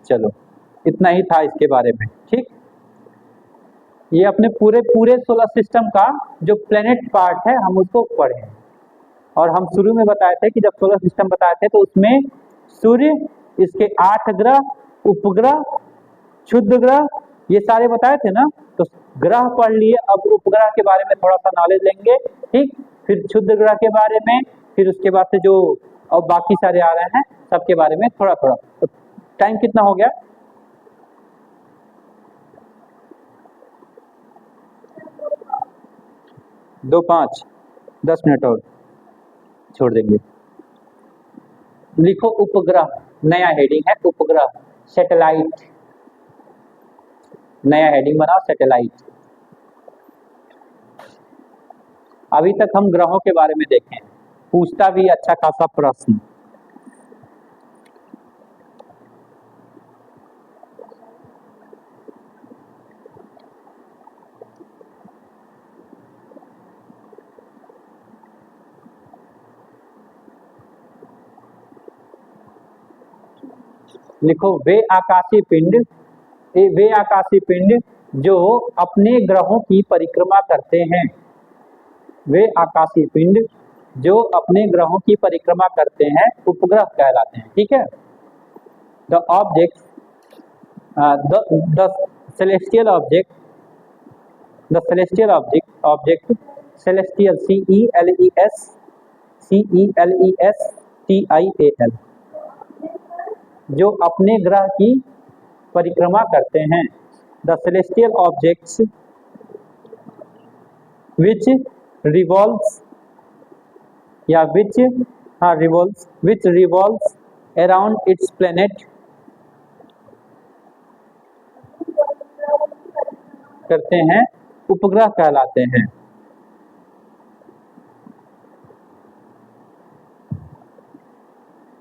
चलो, इतना ही था इसके बारे में, ठीक। ये अपने पूरे पूरे सोलर सिस्टम का जो प्लेनेट पार्ट है हम उसको पढ़े, और हम शुरू में बताए थे कि जब सोलर सिस्टम बताए थे तो उसमें सूर्य, इसके 8 ग्रह, उपग्रह, क्षुद्र ग्रह, ये सारे बताए थे ना। तो ग्रह पढ़ लिए, अब उपग्रह के बारे में थोड़ा सा नॉलेज लेंगे, ठीक, फिर क्षुद्र ग्रह के बारे में, फिर उसके बाद से जो और बाकी सारे आ रहे हैं सबके बारे में थोड़ा थोड़ा। तो टाइम कितना हो गया? 2:05, 10 मिनट और छोड़ देंगे। लिखो उपग्रह, नया हेडिंग है उपग्रह, सैटेलाइट, नया हेडिंग बनाओ सैटेलाइट। अभी तक हम ग्रहों के बारे में देखें, पूछता भी अच्छा खासा प्रश्न। लिखो वे आकाशीय पिंड जो अपने ग्रहों की परिक्रमा करते हैं, वे आकाशीय पिंड जो अपने ग्रहों की परिक्रमा करते हैं उपग्रह कहलाते हैं, ठीक है। The object, the celestial object, celestial, CELESTIAL, जो अपने ग्रह की परिक्रमा करते हैं। The celestial objects which revolves या which revolves around its planet करते हैं, उपग्रह कहलाते हैं।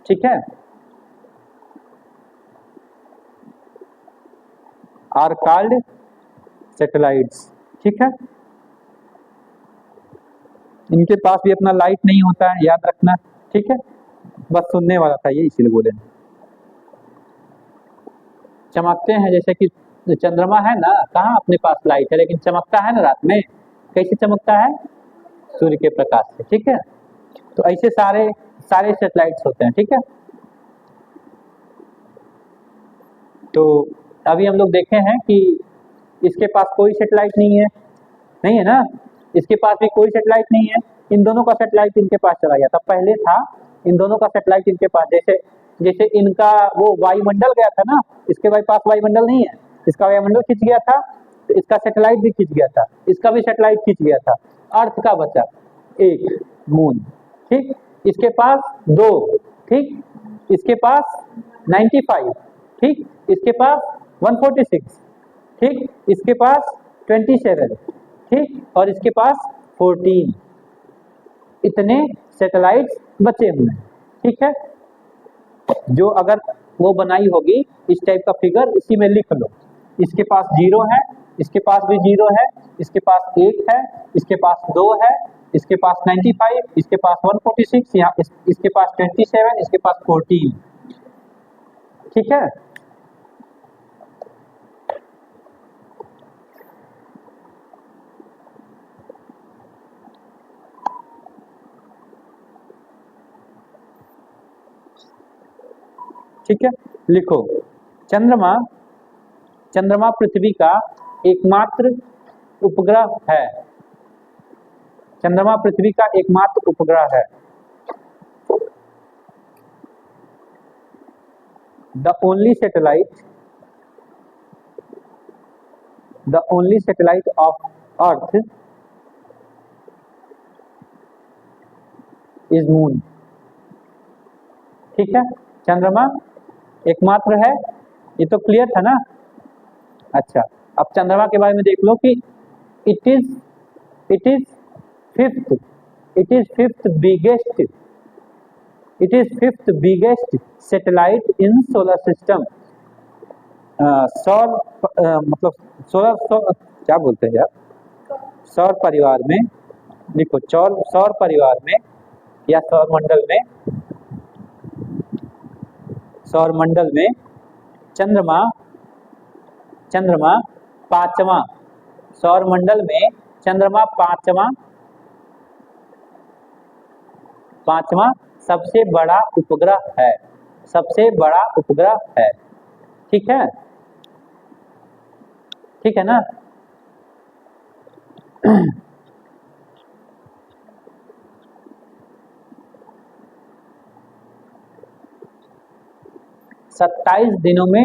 ठीक है, आर कॉल्ड सैटेलाइट्स, ठीक है। इनके पास भी अपना लाइट नहीं होता है, याद रखना, ठीक है। बस सुनने वाला था ये, इसीलिए बोले। चमकते हैं जैसे कि चंद्रमा है ना, कहाँ अपने पास लाइट है, लेकिन चमकता है ना रात में, कैसे चमकता है? सूर्य के प्रकाश से, ठीक है। तो ऐसे सारे सैटेलाइट्स होते हैं, ठीक है। तो अभी हम लोग देखे हैं कि इसके पास कोई सैटेलाइट नहीं है ना, इसके पास भी कोई सैटेलाइट नहीं है। इन दोनों का सैटेलाइट इनके पास चला गया था, पहले था इन दोनों का सैटेलाइट इनके पास। जैसे इनका वो वायुमंडल गया था ना, इसके पास वायुमंडल नहीं है, इसका वायुमंडल खिंच गया था, तो इसका सैटेलाइट भी खिंच गया था, इसका भी सैटेलाइट खिंच गया था। अर्थ का बचा एक, मून, ठीक। इसके पास 2, ठीक, इसके पास 95, ठीक, इसके पास 146, ठीक, इसके पास 27, ठीक, और इसके पास 14। इतने सैटेलाइट्स बचे हुए हैं, ठीक है। जो अगर वो बनाई होगी इस टाइप का फिगर, इसी में लिख लो, इसके पास 0 है, इसके पास भी 0 है, इसके पास 1 है, इसके पास 2 है, इसके पास 95, इसके पास 146, यहाँ इसके पास 27, इसके पास 14, ठीक है। ठीक है, लिखो चंद्रमा पृथ्वी का एकमात्र उपग्रह है, चंद्रमा पृथ्वी का एकमात्र उपग्रह है। The only satellite of earth is moon. ठीक है, चंद्रमा एकमात्र है, ये तो क्लियर था ना। अच्छा, अब चंद्रमा के बारे में देख लो कि it is fifth biggest satellite in solar system. सौर मतलब सौर क्या बोलते हैं यार, सौर परिवार में, देखो सौर परिवार में या सौर मंडल में चंद्रमा पांचवा, सौर मंडल में चंद्रमा पांचवा सबसे बड़ा उपग्रह है, ठीक है, ठीक है ना। 27 दिनों में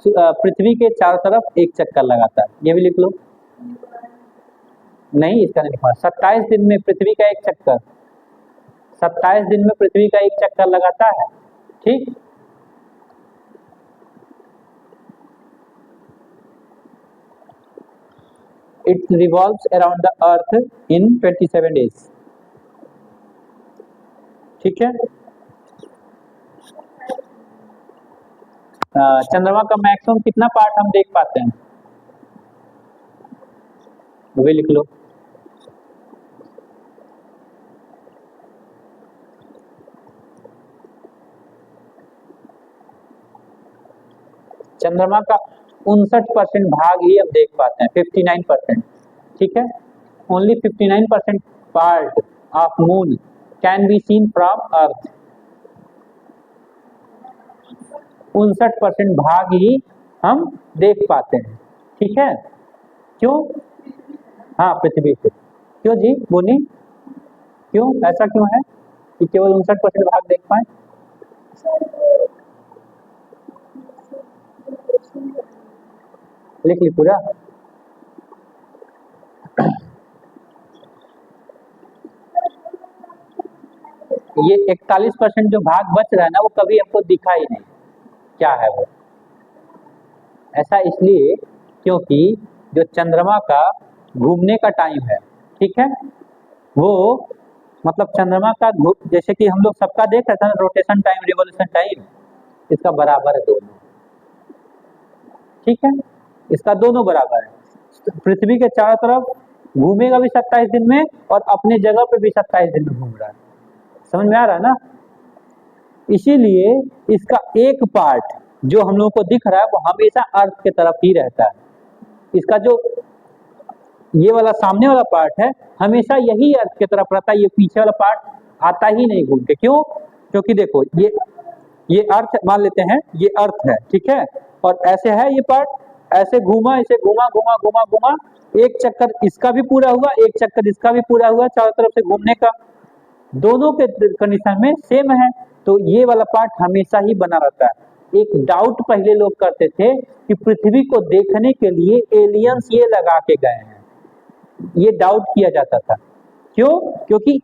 पृथ्वी के चारों तरफ एक चक्कर लगाता है, ये भी लिख लो। नहीं, इसका नहीं लिखा। 27 दिन में पृथ्वी का एक चक्कर, 27 दिन में पृथ्वी का एक चक्कर लगाता है, ठीक। It revolves around the earth in 27 days, ठीक है। चंद्रमा का मैक्सिमम कितना पार्ट हम देख पाते हैं, वो भी लिख लो। चंद्रमा का 59% भाग ही हम देख पाते हैं, 59%, ठीक है। Only 59% part of moon can be seen from earth. 59% भाग ही हम देख पाते हैं, ठीक है। क्यों? हाँ, पृथ्वी से। क्यों जी बोनी, क्यों ऐसा क्यों है कि केवल 59% भाग देख पाए? लिख ली पूरा। ये 41% जो भाग बच रहा है ना, वो कभी हमको दिखा ही नहीं, क्या है वो? ऐसा इसलिए क्योंकि जो चंद्रमा का घूमने का टाइम है, ठीक है, वो मतलब चंद्रमा का जैसे कि हम लोग सबका देख रहे थे ना, रोटेशन टाइम, रिवोल्यूशन टाइम, इसका बराबर है दोनों, ठीक है, इसका दोनों बराबर है। पृथ्वी के चारों तरफ घूमेगा भी 27 दिन में और अपने जगह पे भी 27 दिन में घूम रहा है, समझ में आ रहा है ना। इसीलिए इसका एक पार्ट जो हम लोगों को दिख रहा है वो हमेशा अर्थ के तरफ ही रहता है। इसका जो ये वाला सामने वाला पार्ट है हमेशा यही अर्थ की तरफ रहता है, ये पीछे वाला पार्ट आता ही नहीं घूम के। क्यों? क्योंकि देखो ये अर्थ मान लेते हैं, ये अर्थ है, ठीक है, और ऐसे है ये पार्ट, ऐसे घूमा, इसे घूमा घूमा घूमा घूमा, एक चक्कर इसका भी पूरा हुआ, एक चक्कर इसका भी पूरा हुआ, चारों तरफ से घूमने का, दोनों के कंडीशन में सेम है, तो ये वाला पार्ट हमेशा ही बना रहता है। एक डाउट पहले लोग करते थे कि पृथ्वी को देखने के लिए एलियंस ये लगा के गए हैं, ये डाउट किया जाता था। क्यों? क्योंकि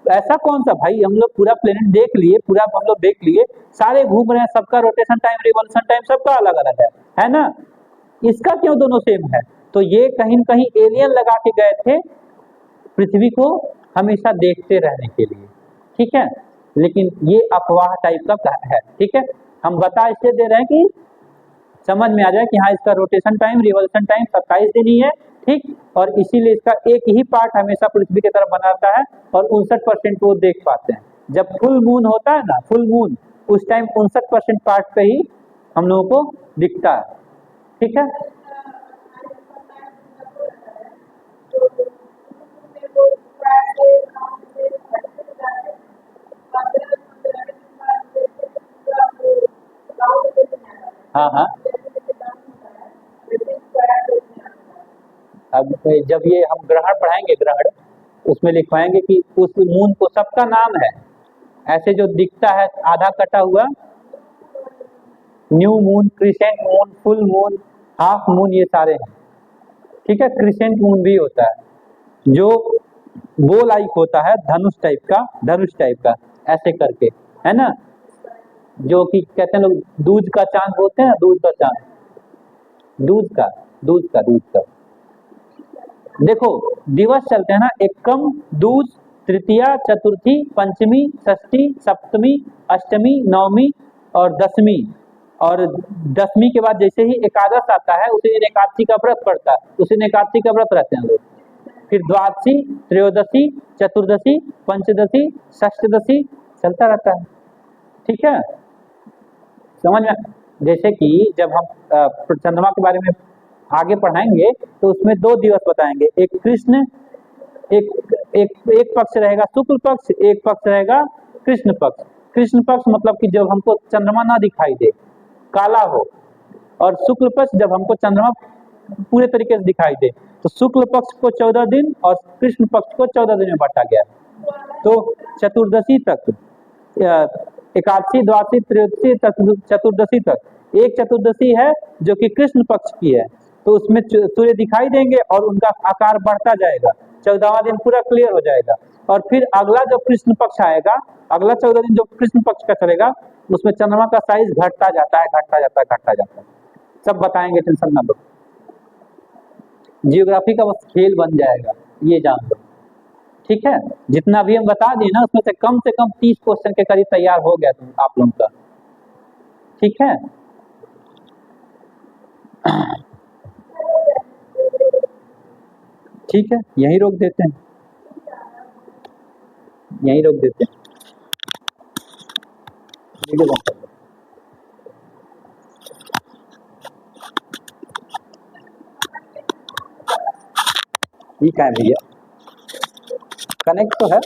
ऐसा कौन सा भाई, हम लोग पूरा प्लेनेट देख लिए, पूरा हम लोग देख लिए, सारे घूम रहे हैं, सबका रोटेशन टाइम, रिवॉल्यूशन टाइम सबका अलग अलग है ना, इसका क्यों दोनों सेम है? तो ये कहीं न कहीं एलियन लगा के गए थे पृथ्वी को हमेशा देखते रहने के लिए, ठीक है। लेकिन ये अफवाह टाइप का है, ठीक है, हम बता इसलिए दे रहे हैं कि समझ में आ जाए कि हाँ इसका रोटेशन टाइम, रिवॉल्यूशन टाइम 27 दिन ही है, ठीक, और इसीलिए इसका एक ही पार्ट हमेशा पृथ्वी की तरफ बनाता है और 59% वो देख पाते हैं। जब फुल मून होता है ना, फुल मून, उस टाइम 59% पार्ट पे ही हम लोगों को दिखता है, ठीक है। हाँ हाँ, अब जब ये हम ग्रहण पढ़ाएंगे, ग्रहण, उसमें लिखवाएंगे कि उस मून को सबका नाम है, ऐसे जो दिखता है आधा कटा हुआ, new moon, crescent moon, full moon, half moon, ये सारे हैं। ठीक है, क्रिसेंट मून भी होता है जो बो लाइक होता है, धनुष टाइप का ऐसे करके, है ना, जो कि कहते हैं लोग दूध का चांद बोलते हैं ना, दूध का चांद, दूध का। देखो दिवस चलते हैं ना, एकम, दूज, तृतीया, चतुर्थी, पंचमी, षष्ठी, सप्तमी, अष्टमी, नवमी और दसवीं। और दसवीं के बाद जैसे ही एकादश आता है उसी दिन एकादशी का व्रत पड़ता है, उसी दिन एकादशी का व्रत रहते हैं लोग। फिर द्वादशी, त्रयोदशी, चतुर्दशी, पंचदशी, षष्ठदशी चलता रहता है। ठीक है, समझ में। जैसे कि जब हम चंद्रमा के बारे में आगे पढ़ाएंगे तो उसमें 2 दिवस बताएंगे, एक कृष्ण, एक पक्ष रहेगा शुक्ल पक्ष, एक पक्ष रहेगा कृष्ण पक्ष। कृष्ण पक्ष मतलब कि जब हमको चंद्रमा ना दिखाई दे, काला हो, और शुक्ल पक्ष जब हमको चंद्रमा पूरे तरीके से दिखाई दे। तो शुक्ल पक्ष को 14 दिन और कृष्ण पक्ष को 14 दिन में बांटा गया। तो चतुर्दशी तक, एकादशी, द्वादशी, त्रयोदशी, चतुर्दशी तक एक चतुर्दशी है जो कि कृष्ण पक्ष की है, तो उसमें सूर्य दिखाई देंगे और उनका आकार बढ़ता जाएगा, 14वां दिन पूरा क्लियर हो जाएगा। और फिर अगला जो कृष्ण पक्ष आएगा, अगला 14 दिन जो कृष्ण पक्ष का चलेगा, उसमें चंद्रमा का साइज घटता जाता है। सब बताएंगे, टेंशन ना लो। जियोग्राफी का बस खेल बन जाएगा, ये जान लो। ठीक है, जितना भी हम बता दिए ना उसमें से कम 30 क्वेश्चन के करीब तैयार हो गया तुम आप लोगों का। ठीक है, ठीक है, यहीं रोक देते हैं। वीडियो बंद कर दो। ठीक है भैया, कनेक्ट तो है।